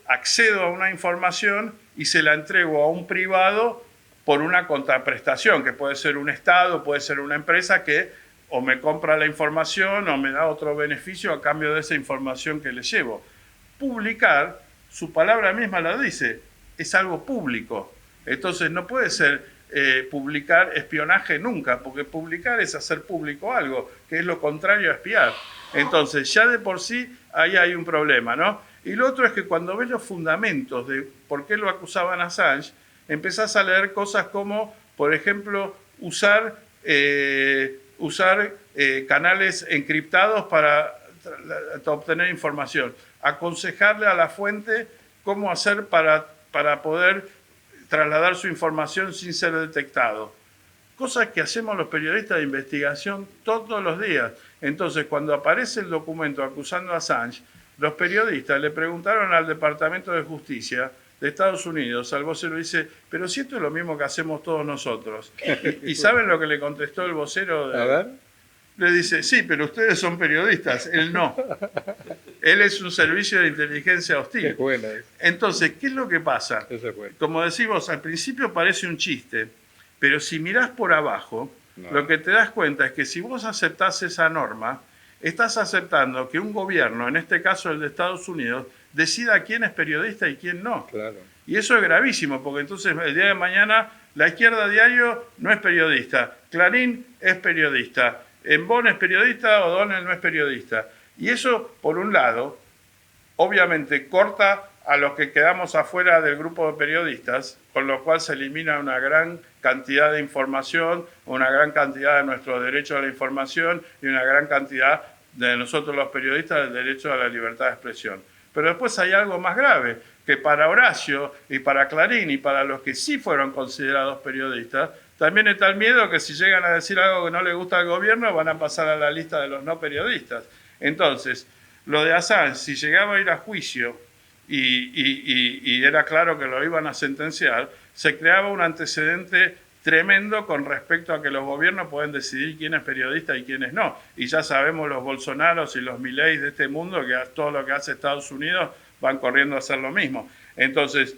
Speaker 2: accedo a una información y se la entrego a un privado por una contraprestación, que puede ser un Estado, puede ser una empresa que o me compra la información o me da otro beneficio a cambio de esa información que le llevo. Publicar, su palabra misma lo dice, es algo público. Entonces no puede ser publicar espionaje nunca, porque publicar es hacer público algo, que es lo contrario a espiar. Entonces ya de por sí ahí hay un problema, ¿no? Y lo otro es que cuando ves los fundamentos de por qué lo acusaban a Assange, empezás a leer cosas como, por ejemplo, usar canales encriptados para obtener información, aconsejarle a la fuente cómo hacer para poder trasladar su información sin ser detectado. Cosas que hacemos los periodistas de investigación todos los días. Entonces, cuando aparece el documento acusando a Assange, los periodistas le preguntaron al Departamento de Justicia de Estados Unidos, al vocero, dice, pero si esto es lo mismo que hacemos todos nosotros. ¿Y saben lo que le contestó el vocero?
Speaker 1: A ver.
Speaker 2: Le dice, sí, pero ustedes son periodistas, él no. Él es un servicio de inteligencia hostil.
Speaker 1: Qué buena.
Speaker 2: Entonces, ¿qué es lo que pasa?
Speaker 1: Eso es bueno.
Speaker 2: Como decimos, al principio parece un chiste, pero si mirás por abajo,
Speaker 1: no.
Speaker 2: Lo que te das cuenta es que si vos aceptás esa norma, estás aceptando que un gobierno, en este caso el de Estados Unidos, decida quién es periodista y quién no.
Speaker 1: Claro.
Speaker 2: Y eso es gravísimo, porque entonces el día de mañana La Izquierda Diario no es periodista, Clarín es periodista, Bon es periodista, O'Donnell no es periodista. Y eso, por un lado, obviamente corta a los que quedamos afuera del grupo de periodistas, con lo cual se elimina una gran cantidad de información, una gran cantidad de nuestro derecho a la información y una gran cantidad de nosotros los periodistas del derecho a la libertad de expresión. Pero después hay algo más grave, que para Horacio y para Clarín y para los que sí fueron considerados periodistas, también está el miedo que si llegan a decir algo que no le gusta al gobierno, van a pasar a la lista de los no periodistas. Entonces, lo de Assange, si llegaba a ir a juicio y era claro que lo iban a sentenciar, se creaba un antecedente tremendo con respecto a que los gobiernos pueden decidir quién es periodista y quién es no. Y ya sabemos los Bolsonaros y los Mileis de este mundo que todo lo que hace Estados Unidos van corriendo a hacer lo mismo. Entonces,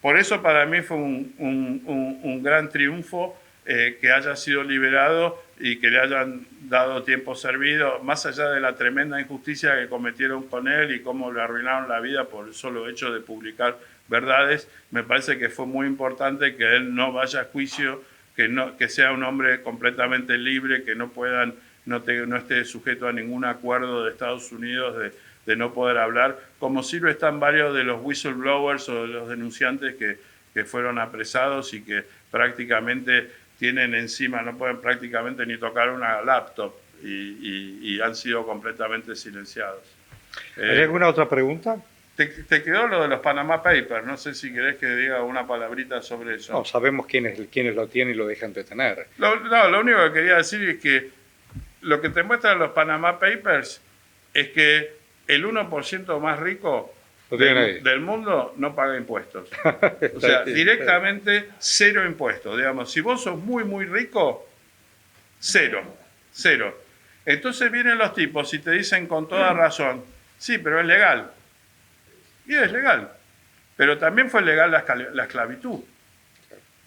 Speaker 2: por eso para mí fue un gran triunfo que haya sido liberado y que le hayan dado tiempo servido, más allá de la tremenda injusticia que cometieron con él y cómo le arruinaron la vida por el solo hecho de publicar verdades. Me parece que fue muy importante que él no vaya a juicio, que sea un hombre completamente libre, que no esté sujeto a ningún acuerdo de Estados Unidos de no poder hablar, como sí lo están varios de los whistleblowers o de los denunciantes que fueron apresados y que prácticamente tienen encima, no pueden prácticamente ni tocar una laptop y han sido completamente silenciados.
Speaker 1: ¿Hay alguna otra pregunta?
Speaker 2: Te quedó lo de los Panama Papers, no sé si querés que diga una palabrita sobre eso.
Speaker 1: No, sabemos quiénes lo tienen y lo dejan de tener.
Speaker 2: Lo único que quería decir es que lo que te muestran los Panama Papers es que el 1% más rico del mundo no paga impuestos. O sea, directamente cero impuestos. Digamos, si vos sos muy, muy rico, cero. Entonces vienen los tipos y te dicen con toda razón, sí, pero es legal. Y es legal. Pero también fue legal la esclavitud.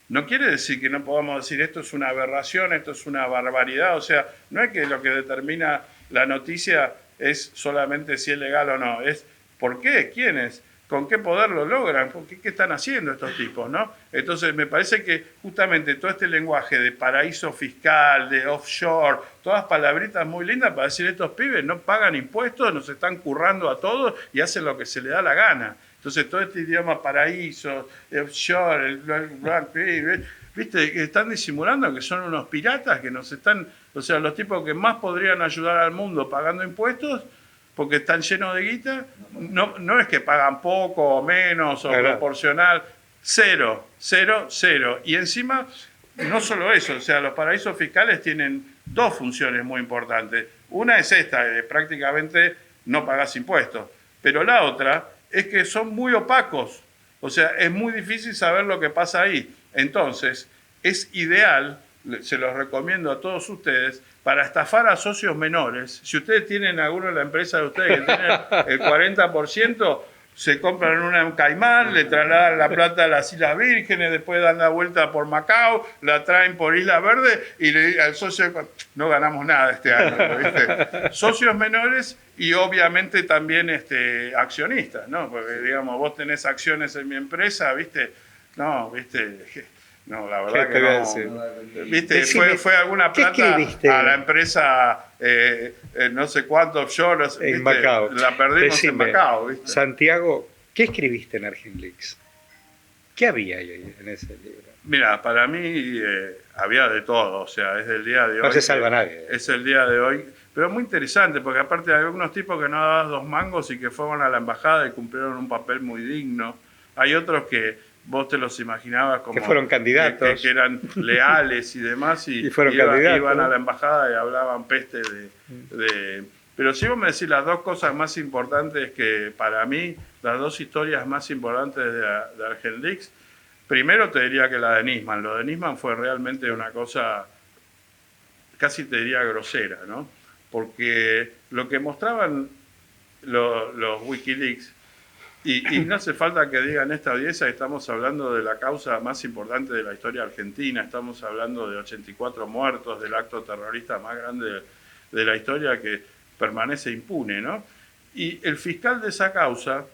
Speaker 2: No quiere decir que no podamos decir esto es una aberración, esto es una barbaridad. O sea, no es que lo que determina la noticia es solamente si es legal o no, es por qué, quiénes, con qué poder lo logran, qué están haciendo estos tipos, ¿no? Entonces me parece que justamente todo este lenguaje de paraíso fiscal, de offshore, todas palabritas muy lindas para decir estos pibes no pagan impuestos, nos están currando a todos y hacen lo que se les da la gana. Entonces todo este idioma paraíso, offshore, ¿viste? Están disimulando que son unos piratas que nos están, o sea, los tipos que más podrían ayudar al mundo pagando impuestos, porque están llenos de guita, no es que pagan poco o menos o proporcional, Cero, cero, cero. Y encima, no solo eso, o sea, los paraísos fiscales tienen dos funciones muy importantes. Una es esta, prácticamente no pagás impuestos. Pero la otra es que son muy opacos. O sea, es muy difícil saber lo que pasa ahí. Entonces, es ideal, se los recomiendo a todos ustedes, para estafar a socios menores. Si ustedes tienen alguno en la empresa de ustedes que tienen el 40%, se compran un Caimán, le trasladan la plata a las Islas Vírgenes, después dan la vuelta por Macao, la traen por Isla Verde y al socio, no ganamos nada este año, ¿viste? Socios menores y obviamente también accionistas, ¿no? Porque digamos, vos tenés acciones en mi empresa, ¿viste? No, ¿viste? No, la verdad que no. ¿Viste?
Speaker 1: Decime,
Speaker 2: fue alguna plata a la empresa, no sé cuánto offshore,
Speaker 1: en Macao.
Speaker 2: La perdimos en Macao, ¿viste?
Speaker 1: Santiago, ¿qué escribiste en Argenleaks? ¿Qué había ahí en ese libro?
Speaker 2: Mira, para mí había de todo, o sea, es del día de hoy.
Speaker 1: No se salva nadie.
Speaker 2: Es el día de hoy, pero muy interesante, porque aparte hay algunos tipos que no daban 2 mangos y que fueron a la embajada y cumplieron un papel muy digno. Hay otros que vos te los imaginabas como...
Speaker 1: Que fueron candidatos.
Speaker 2: Que eran leales y demás, y
Speaker 1: fueron candidatos.
Speaker 2: Iban a la embajada y hablaban peste de... Pero si vos me decís las dos cosas más importantes que para mí, las dos historias más importantes de Argenleaks, primero te diría que la de Nisman. Lo de Nisman fue realmente una cosa, casi te diría grosera, ¿no? Porque lo que mostraban los Wikileaks, y no hace falta que digan esta audiencia, estamos hablando de la causa más importante de la historia argentina, estamos hablando de 84 muertos, del acto terrorista más grande de la historia que permanece impune, ¿no? Y el fiscal de esa causa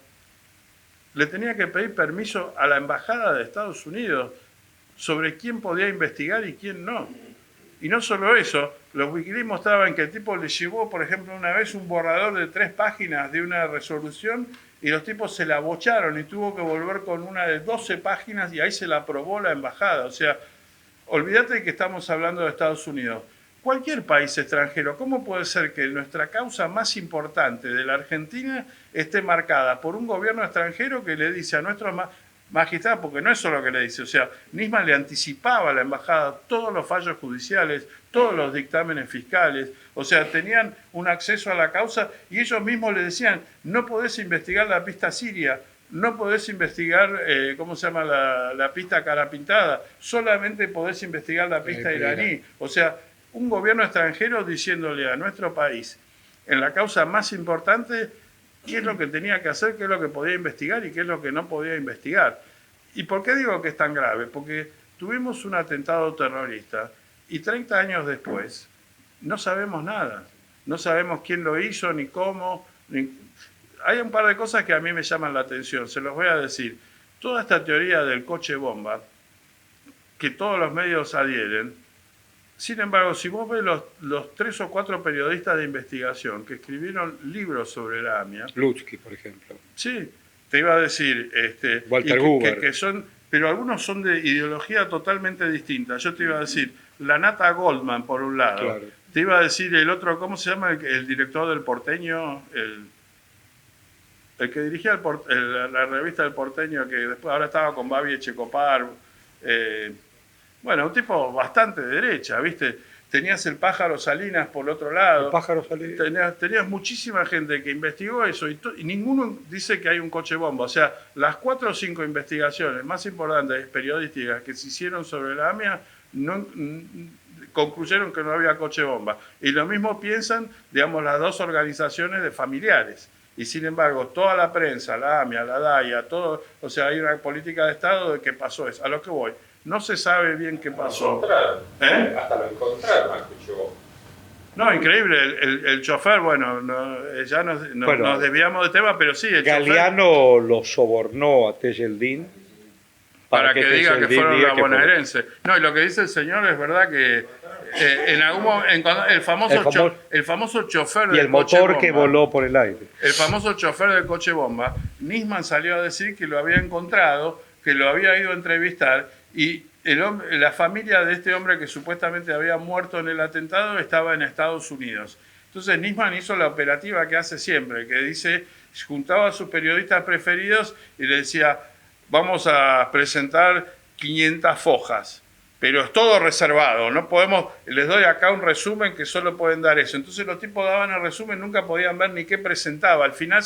Speaker 2: le tenía que pedir permiso a la embajada de Estados Unidos sobre quién podía investigar y quién no. Y no solo eso, los Wikileaks mostraban que el tipo le llevó, por ejemplo, una vez un borrador de 3 páginas de una resolución y los tipos se la bocharon y tuvo que volver con una de 12 páginas y ahí se la aprobó la embajada. O sea, olvídate que estamos hablando de Estados Unidos. Cualquier país extranjero, ¿cómo puede ser que nuestra causa más importante de la Argentina esté marcada por un gobierno extranjero que le dice a nuestros magistrados, porque no es solo que le dice, o sea, Nisman le anticipaba a la embajada todos los fallos judiciales, todos los dictámenes fiscales, o sea, tenían un acceso a la causa y ellos mismos le decían, no podés investigar la pista siria, no podés investigar, ¿cómo se llama? La pista carapintada, solamente podés investigar la pista iraní, o sea, un gobierno extranjero diciéndole a nuestro país, en la causa más importante, qué es lo que tenía que hacer, qué es lo que podía investigar y qué es lo que no podía investigar. ¿Y por qué digo que es tan grave? Porque tuvimos un atentado terrorista y 30 años después no sabemos nada. No sabemos quién lo hizo, ni cómo. Hay un par de cosas que a mí me llaman la atención, se los voy a decir. Toda esta teoría del coche bomba, que todos los medios adhieren. Sin embargo, si vos ves los 3 o 4 periodistas de investigación que escribieron libros sobre la AMIA...
Speaker 1: Lutsky, por ejemplo.
Speaker 2: Sí, te iba a decir...
Speaker 1: Walter Huber.
Speaker 2: Que son, pero algunos son de ideología totalmente distinta. Yo te iba a decir, la Nata Goldman, por un lado.
Speaker 1: Claro.
Speaker 2: Te iba a decir el otro, ¿cómo se llama? El director del Porteño, el que dirigía la revista del Porteño, que después ahora estaba con Babi Echecopar... Bueno, un tipo bastante de derecha, ¿viste? Tenías el Pájaro Salinas por el otro lado.
Speaker 1: El Pájaro Salinas.
Speaker 2: Tenías muchísima gente que investigó eso y ninguno dice que hay un coche bomba. O sea, las 4 o 5 investigaciones más importantes periodísticas que se hicieron sobre la AMIA concluyeron que no había coche bomba. Y lo mismo piensan, digamos, las 2 organizaciones de familiares. Y sin embargo, toda la prensa, la AMIA, la DAIA, todo, o sea, hay una política de Estado de que pasó eso. A lo que voy. No se sabe bien qué pasó.
Speaker 4: Hasta lo encontraron al coche bomba.
Speaker 2: No, increíble. El chofer, bueno, ya nos desviamos de tema, pero sí.
Speaker 1: Galeano lo sobornó a Tejeldín
Speaker 2: para que diga que fueron los bonaerenses. No, y lo que dice el señor es verdad que en algún momento, el famoso chofer del
Speaker 1: y el
Speaker 2: coche
Speaker 1: motor
Speaker 2: bomba, que
Speaker 1: voló por el aire.
Speaker 2: El famoso chofer del coche bomba, Nisman salió a decir que lo había encontrado, que lo había ido a entrevistar. Y la familia de este hombre que supuestamente había muerto en el atentado estaba en Estados Unidos. Entonces Nisman hizo la operativa que hace siempre, que dice, juntaba a sus periodistas preferidos y le decía, vamos a presentar 500 fojas, pero es todo reservado, no podemos, les doy acá un resumen que solo pueden dar eso. Entonces los tipos daban el resumen, nunca podían ver ni qué presentaba. Al final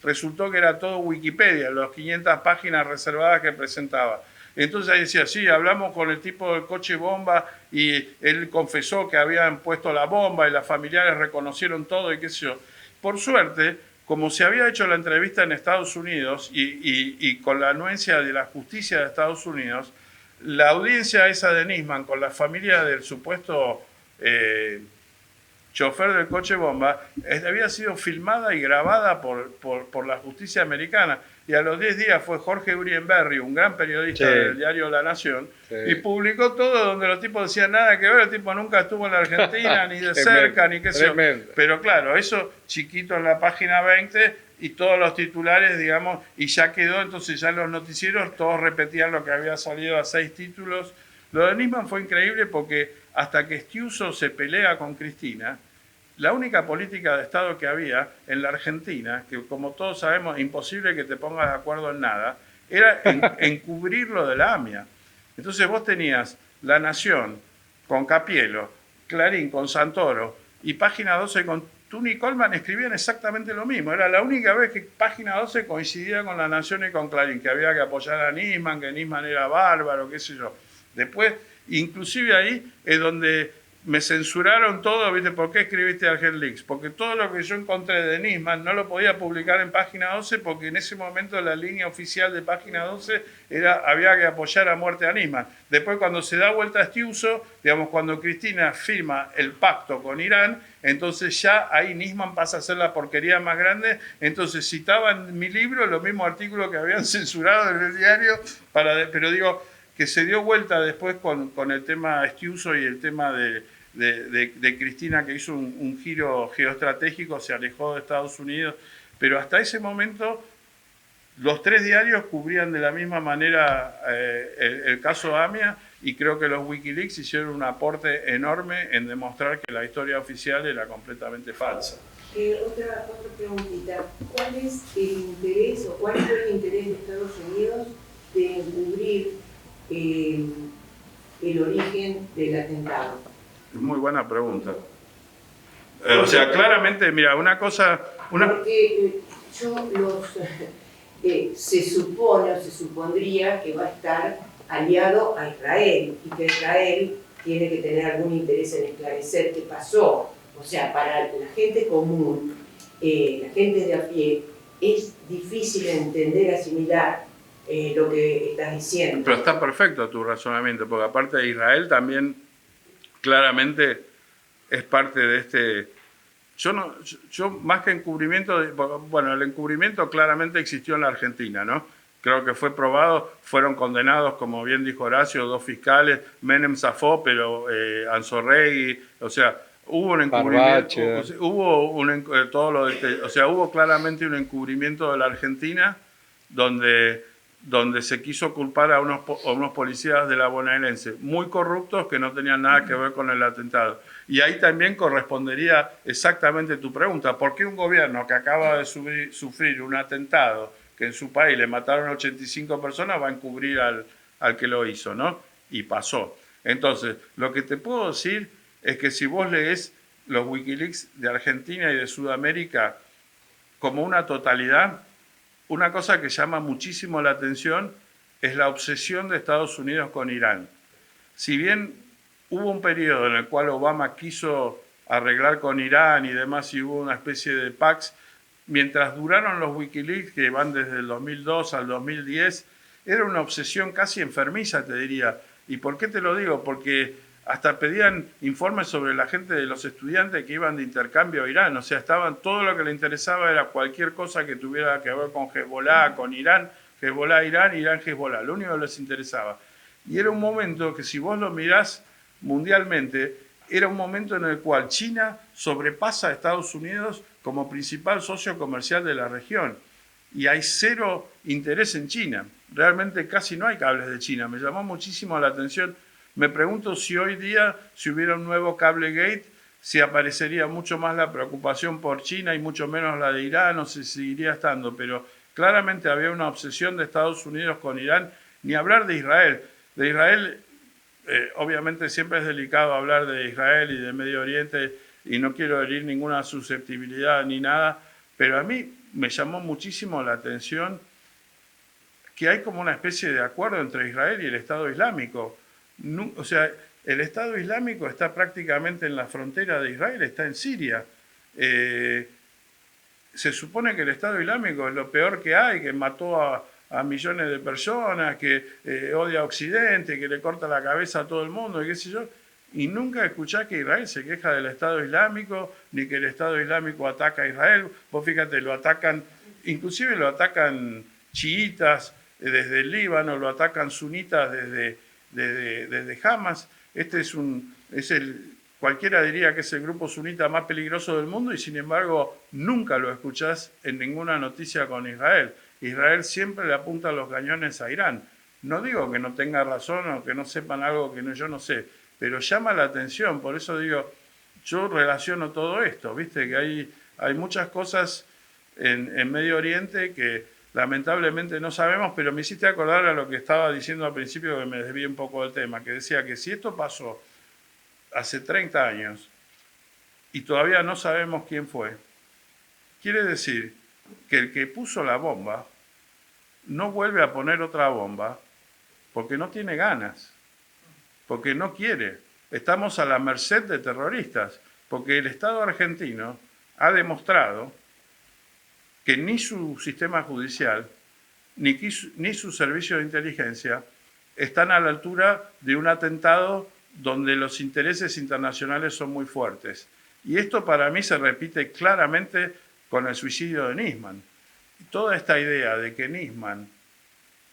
Speaker 2: resultó que era todo Wikipedia, las 500 páginas reservadas que presentaba. Entonces ahí decía, sí, hablamos con el tipo del coche bomba y él confesó que habían puesto la bomba y las familiares reconocieron todo y qué sé yo. Por suerte, como se había hecho la entrevista en Estados Unidos y con la anuencia de la justicia de Estados Unidos, la audiencia esa de Nisman con la familia del supuesto chofer del coche bomba había sido filmada y grabada por la justicia americana. Y a los 10 días fue Jorge Urienberry, un gran periodista del diario La Nación, y publicó todo donde los tipos decían nada que ver, el tipo nunca estuvo en la Argentina, ni de cerca, ni qué sé yo. Pero claro, eso chiquito en la página 20 y todos los titulares, digamos, y ya quedó, entonces ya en los noticieros todos repetían lo que había salido a 6 títulos. Lo de Nisman fue increíble porque hasta que Stiuso se pelea con Cristina, la única política de Estado que había en la Argentina, que como todos sabemos, imposible que te pongas de acuerdo en nada, era encubrir lo de la AMIA. Entonces vos tenías La Nación con Capielo, Clarín con Santoro y Página 12 con Tuni Coleman escribían exactamente lo mismo. Era la única vez que Página 12 coincidía con La Nación y con Clarín, que había que apoyar a Nisman, que Nisman era bárbaro, qué sé yo. Después, inclusive ahí es donde me censuraron todo, ¿viste? ¿Por qué escribiste Argenleaks? Porque todo lo que yo encontré de Nisman no lo podía publicar en Página 12 porque en ese momento la línea oficial de Página 12 había que apoyar a muerte a Nisman. Después cuando se da vuelta a Stiuso, digamos, cuando Cristina firma el pacto con Irán, entonces ya ahí Nisman pasa a ser la porquería más grande, entonces citaba en mi libro los mismos artículos que habían censurado en el diario, pero digo, que se dio vuelta después con el tema Stiuso y el tema de Cristina, que hizo un giro geoestratégico, se alejó de Estados Unidos, pero hasta ese momento los 3 diarios cubrían de la misma manera el caso AMIA, y creo que los Wikileaks hicieron un aporte enorme en demostrar que la historia oficial era completamente falsa.
Speaker 3: Otra preguntita, ¿cuál es el interés o cuál fue el interés de Estados Unidos de encubrir el origen del atentado?
Speaker 2: Muy buena pregunta. O sea, claramente, mira, una cosa...
Speaker 3: Porque se supone o se supondría que va a estar aliado a Israel y que Israel tiene que tener algún interés en esclarecer qué pasó. O sea, para la gente común, la gente de a pie, es difícil entender, asimilar lo que estás diciendo.
Speaker 2: Pero está perfecto tu razonamiento, porque aparte de Israel también claramente es parte de este... Yo más que encubrimiento, bueno, el encubrimiento claramente existió en la Argentina, ¿no? Creo que fue probado, fueron condenados, como bien dijo Horacio, 2 fiscales, Menem zafó, pero Anzorregui, o sea, hubo un encubrimiento, hubo claramente un encubrimiento de la Argentina donde se quiso culpar a unos policías de la bonaerense muy corruptos que no tenían nada que ver con el atentado. Y ahí también correspondería exactamente tu pregunta. ¿Por qué un gobierno que acaba de sufrir un atentado, que en su país le mataron 85 personas, va a encubrir al que lo hizo, ¿no? Y pasó. Entonces, lo que te puedo decir es que si vos lees los Wikileaks de Argentina y de Sudamérica como una totalidad, una cosa que llama muchísimo la atención es la obsesión de Estados Unidos con Irán. Si bien hubo un periodo en el cual Obama quiso arreglar con Irán y demás, y hubo una especie de pax, mientras duraron los Wikileaks, que van desde el 2002 al 2010, era una obsesión casi enfermiza, te diría. ¿Y por qué te lo digo? Porque hasta pedían informes sobre la gente de los estudiantes que iban de intercambio a Irán. O sea, todo lo que le interesaba era cualquier cosa que tuviera que ver con Hezbollah, con Irán, Hezbollah, Irán, Irán, Hezbollah. Lo único que les interesaba. Y era un momento que si vos lo mirás mundialmente, era un momento en el cual China sobrepasa a Estados Unidos como principal socio comercial de la región. Y hay 0 interés en China. Realmente casi no hay cables de China. Me llamó muchísimo la atención. Me pregunto si hoy día, si hubiera un nuevo Cablegate, si aparecería mucho más la preocupación por China y mucho menos la de Irán, o si seguiría estando. Pero Claramente había una obsesión de Estados Unidos con Irán, ni hablar de Israel. De Israel, obviamente siempre es delicado hablar de Israel y de Medio Oriente y no quiero herir ninguna susceptibilidad ni nada, pero a mí me llamó muchísimo la atención que hay como una especie de acuerdo entre Israel y el Estado Islámico. No, o sea, el Estado Islámico está prácticamente en la frontera de Israel, está en Siria. Se supone que el Estado Islámico es lo peor que hay, que mató a millones de personas, que odia a Occidente, que le corta la cabeza a todo el mundo, y qué sé yo. Y nunca escuchás que Israel se queja del Estado Islámico, ni que el Estado Islámico ataca a Israel. Vos fíjate, lo atacan, inclusive lo atacan chiitas desde el Líbano, lo atacan sunitas desde Hamas. Este cualquiera diría que es el grupo sunita más peligroso del mundo y sin embargo nunca lo escuchás en ninguna noticia con Israel. Israel siempre le apunta los cañones a Irán. No digo que no tenga razón o que no sepan algo que yo no sé, pero llama la atención. Por eso digo, yo relaciono todo esto, ¿viste? Que hay muchas cosas en Medio Oriente que lamentablemente no sabemos, pero me hiciste acordar a lo que estaba diciendo al principio, que me desvié un poco del tema, que decía que si esto pasó hace 30 años y todavía no sabemos quién fue, quiere decir que el que puso la bomba no vuelve a poner otra bomba porque no tiene ganas, porque no quiere. Estamos a la merced de terroristas, porque el Estado argentino ha demostrado que ni su sistema judicial ni su servicio de inteligencia están a la altura de un atentado donde los intereses internacionales son muy fuertes. Y esto para mí se repite claramente con el suicidio de Nisman. Toda esta idea de que Nisman,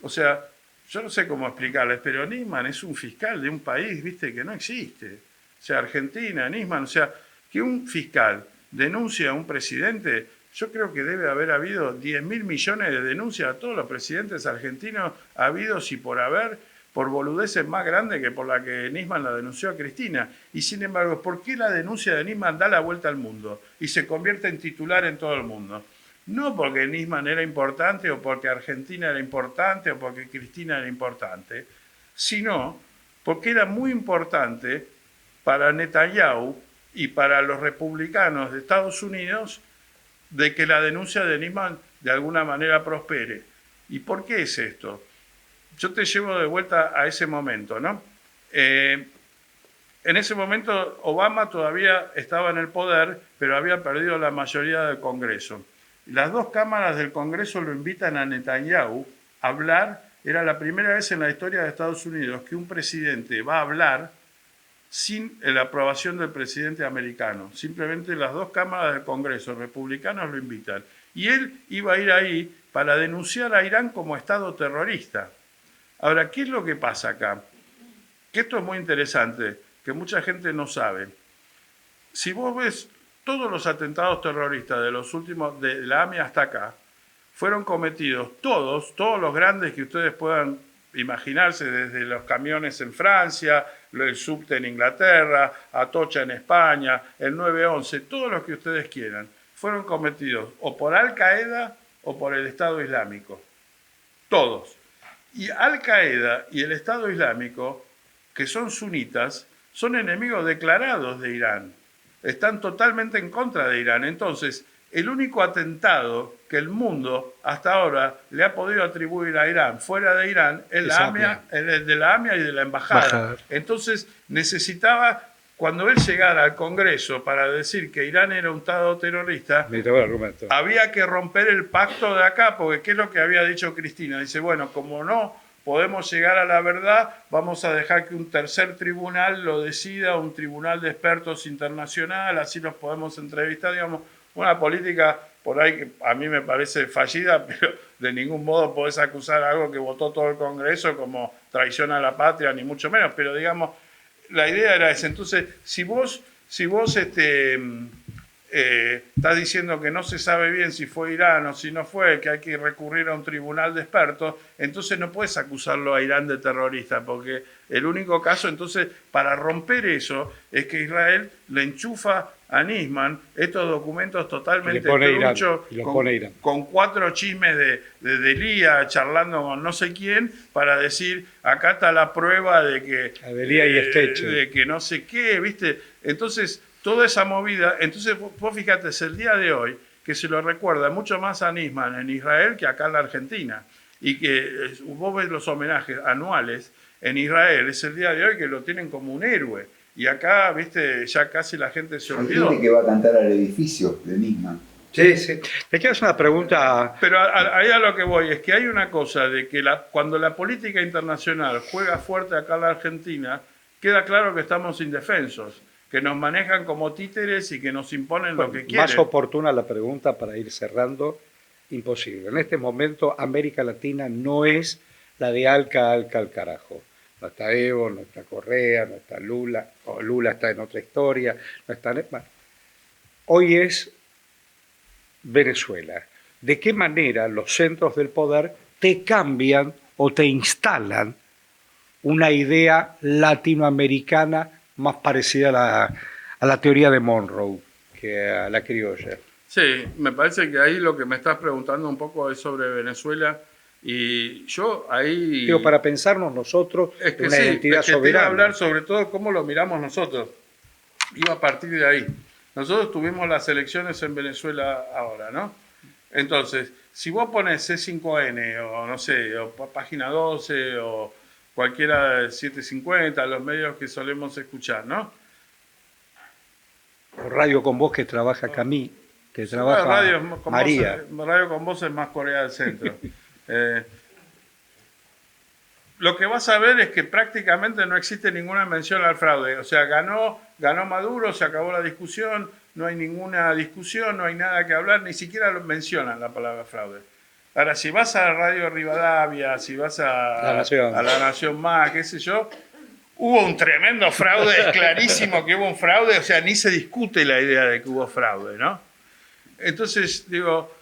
Speaker 2: o sea, yo no sé cómo explicarles, pero Nisman es un fiscal de un país, viste, que no existe. O sea, Argentina, Nisman, o sea, que un fiscal denuncie a un presidente, yo creo que debe haber habido 10.000 millones de denuncias a todos los presidentes argentinos habidos y por haber, por boludeces más grandes que por la que Nisman la denunció a Cristina. Y sin embargo, ¿por qué la denuncia de Nisman da la vuelta al mundo y se convierte en titular en todo el mundo? No porque Nisman era importante o porque Argentina era importante o porque Cristina era importante, sino porque era muy importante para Netanyahu y para los republicanos de Estados Unidos de que la denuncia de Nisman de alguna manera prospere. ¿Y por qué es esto? Yo te llevo de vuelta a ese momento, ¿no? En ese momento Obama todavía estaba en el poder, pero había perdido la mayoría del Congreso. Las dos cámaras del Congreso lo invitan a Netanyahu a hablar. Era la primera vez en la historia de Estados Unidos que un presidente va a hablar sin la aprobación del presidente americano. Simplemente las dos cámaras del Congreso republicanos lo invitan. Y él iba a ir ahí para denunciar a Irán como Estado terrorista. Ahora, ¿qué es lo que pasa acá? Que esto es muy interesante, que mucha gente no sabe. Si vos ves todos los atentados terroristas de los últimos, de la AMIA hasta acá, fueron cometidos todos los grandes que ustedes puedan imaginarse, desde los camiones en Francia, el subte en Inglaterra, Atocha en España, el 9/11, todos los que ustedes quieran, fueron cometidos o por Al Qaeda o por el Estado Islámico. Todos. Y Al Qaeda y el Estado Islámico, que son sunitas, son enemigos declarados de Irán. Están totalmente en contra de Irán. Entonces, el único atentado que el mundo hasta ahora le ha podido atribuir a Irán, fuera de Irán, es el de la AMIA y de la embajada. Entonces, necesitaba, cuando él llegara al Congreso para decir que Irán era un Estado terrorista, había que romper el pacto de acá, porque ¿qué es lo que había dicho Cristina? Dice, bueno, como no podemos llegar a la verdad, vamos a dejar que un tercer tribunal lo decida, un tribunal de expertos internacional, así los podemos entrevistar, digamos, una política por ahí que a mí me parece fallida, pero de ningún modo podés acusar algo que votó todo el Congreso como traición a la patria, ni mucho menos, pero digamos, la idea era esa. Entonces, si vos estás diciendo que no se sabe bien si fue Irán o si no fue, que hay que recurrir a un tribunal de expertos, entonces no puedes acusarlo a Irán de terrorista, porque el único caso, entonces, para romper eso, es que Israel le enchufa a Nisman estos documentos totalmente
Speaker 1: pone Irán,
Speaker 2: truchos,
Speaker 1: y lo pone Irán.
Speaker 2: con 4 chismes de Lía charlando con no sé quién para decir, acá está la prueba de que,
Speaker 1: Adelía y Esteche.
Speaker 2: de que no sé qué, ¿viste? Entonces, toda esa movida, entonces vos fíjate, es el día de hoy que se lo recuerda mucho más a Nisman en Israel que acá en la Argentina. Y que vos ves los homenajes anuales en Israel, es el día de hoy que lo tienen como un héroe. Y acá, viste, ya casi la gente se
Speaker 5: Hay
Speaker 2: olvidó.
Speaker 5: gente que va a cantar al edificio de Nisman.
Speaker 1: Sí, sí. Te quiero hacer una pregunta.
Speaker 2: Pero ahí a lo que voy es que hay una cosa de que cuando la política internacional juega fuerte acá en la Argentina, queda claro que estamos indefensos, que nos manejan como títeres y que nos imponen lo que quieren.
Speaker 1: Más oportuna la pregunta para ir cerrando. Imposible. En este momento América Latina no es la de Alca al carajo. No está Evo, no está Correa, no está Lula, o Lula está en otra historia, no está... Bueno, hoy es Venezuela. ¿De qué manera los centros del poder te cambian o te instalan una idea latinoamericana más parecida a la teoría de Monroe que a la criolla?
Speaker 2: Sí, me parece que ahí lo que me estás preguntando un poco es sobre Venezuela y yo ahí...
Speaker 1: Digo, para pensarnos nosotros
Speaker 2: es que
Speaker 1: una
Speaker 2: sí,
Speaker 1: identidad
Speaker 2: es que te iba a
Speaker 1: soberana.
Speaker 2: hablar sobre todo cómo lo miramos nosotros. Iba a partir de ahí. Nosotros tuvimos las elecciones en Venezuela ahora, ¿no? Entonces, si vos pones C5N o no sé, o Página 12 o cualquiera de 750, los medios que solemos escuchar, ¿no?
Speaker 1: O Radio con Voz que trabaja Camí, que trabaja
Speaker 2: Radio con
Speaker 1: María.
Speaker 2: Radio con Voz es más Corea del Centro. Lo que vas a ver es que prácticamente no existe ninguna mención al fraude. O sea, ganó Maduro, se acabó la discusión, no hay ninguna discusión, no hay nada que hablar, ni siquiera mencionan la palabra fraude. Ahora, si vas a Radio Rivadavia, si vas a La Nación Más, qué sé yo, hubo un tremendo fraude, es clarísimo que hubo un fraude, o sea, ni se discute la idea de que hubo fraude, ¿no? Entonces, digo,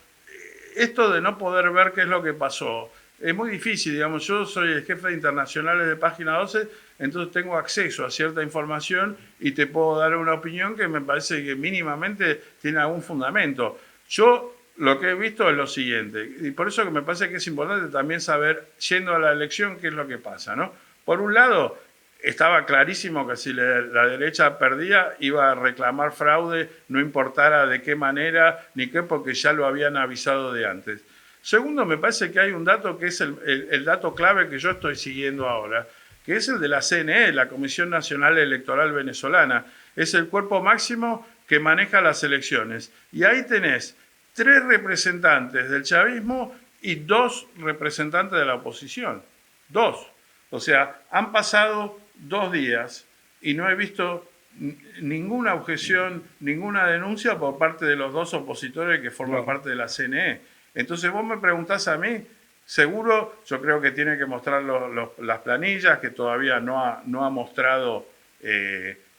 Speaker 2: esto de no poder ver qué es lo que pasó, es muy difícil, digamos, yo soy el jefe de internacionales de Página 12, entonces tengo acceso a cierta información y te puedo dar una opinión que me parece que mínimamente tiene algún fundamento. Yo lo que he visto es lo siguiente, y por eso que me parece que es importante también saber, yendo a la elección, qué es lo que pasa, ¿no? Por un lado, estaba clarísimo que si la derecha perdía iba a reclamar fraude, no importara de qué manera ni qué, porque ya lo habían avisado de antes. Segundo, me parece que hay un dato que es el dato clave que yo estoy siguiendo ahora, que es el de la CNE, la Comisión Nacional Electoral Venezolana. Es el cuerpo máximo que maneja las elecciones. Y ahí tenés 3 representantes del chavismo y 2 representantes de la oposición. 2. O sea, han pasado 2 días y no he visto ninguna objeción, ninguna denuncia por parte de los 2 opositores que forman parte de la CNE. Entonces vos me preguntás a mí, seguro, yo creo que tiene que mostrar las planillas, que todavía no ha mostrado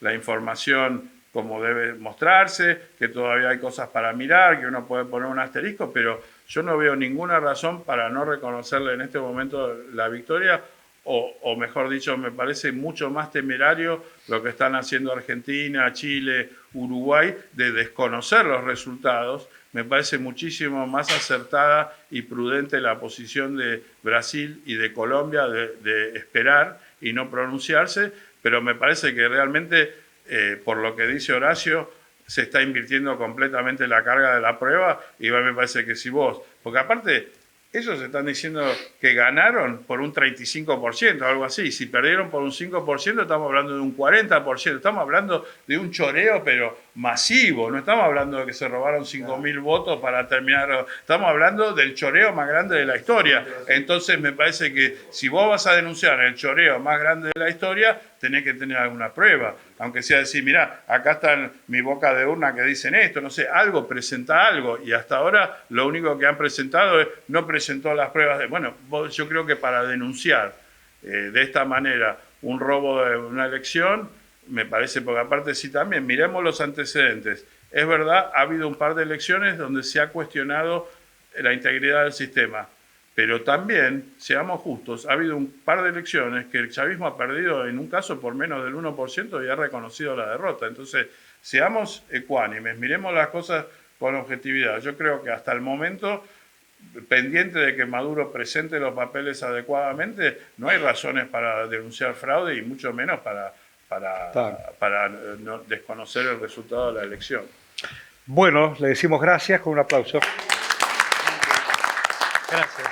Speaker 2: la información como debe mostrarse, que todavía hay cosas para mirar, que uno puede poner un asterisco, pero yo no veo ninguna razón para no reconocerle en este momento la victoria, o mejor dicho, me parece mucho más temerario lo que están haciendo Argentina, Chile, Uruguay, de desconocer los resultados. Me parece muchísimo más acertada y prudente la posición de Brasil y de Colombia de esperar y no pronunciarse, pero me parece que realmente, por lo que dice Horacio, se está invirtiendo completamente la carga de la prueba y me parece que si vos, porque aparte ellos están diciendo que ganaron por un 35%, algo así. Si perdieron por un 5%, estamos hablando de un 40%. Estamos hablando de un choreo, pero masivo. No estamos hablando de que se robaron 5.000 votos para terminar. Estamos hablando del choreo más grande de la historia. Entonces, me parece que si vos vas a denunciar el choreo más grande de la historia, tenés que tener alguna prueba. Aunque sea decir, mirá, acá está mi boca de urna que dicen esto, no sé, algo, presenta algo. Y hasta ahora lo único que han presentado es, no presentó las pruebas de... Bueno, yo creo que para denunciar de esta manera un robo de una elección, me parece, porque aparte sí también, miremos los antecedentes. Es verdad, ha habido un par de elecciones donde se ha cuestionado la integridad del sistema. Pero también, seamos justos, ha habido un par de elecciones que el chavismo ha perdido en un caso por menos del 1% y ha reconocido la derrota. Entonces, seamos ecuánimes, miremos las cosas con objetividad. Yo creo que hasta el momento, pendiente de que Maduro presente los papeles adecuadamente, no hay razones para denunciar fraude y mucho menos para no desconocer el resultado de la elección.
Speaker 1: Bueno, le decimos gracias con un aplauso. Gracias.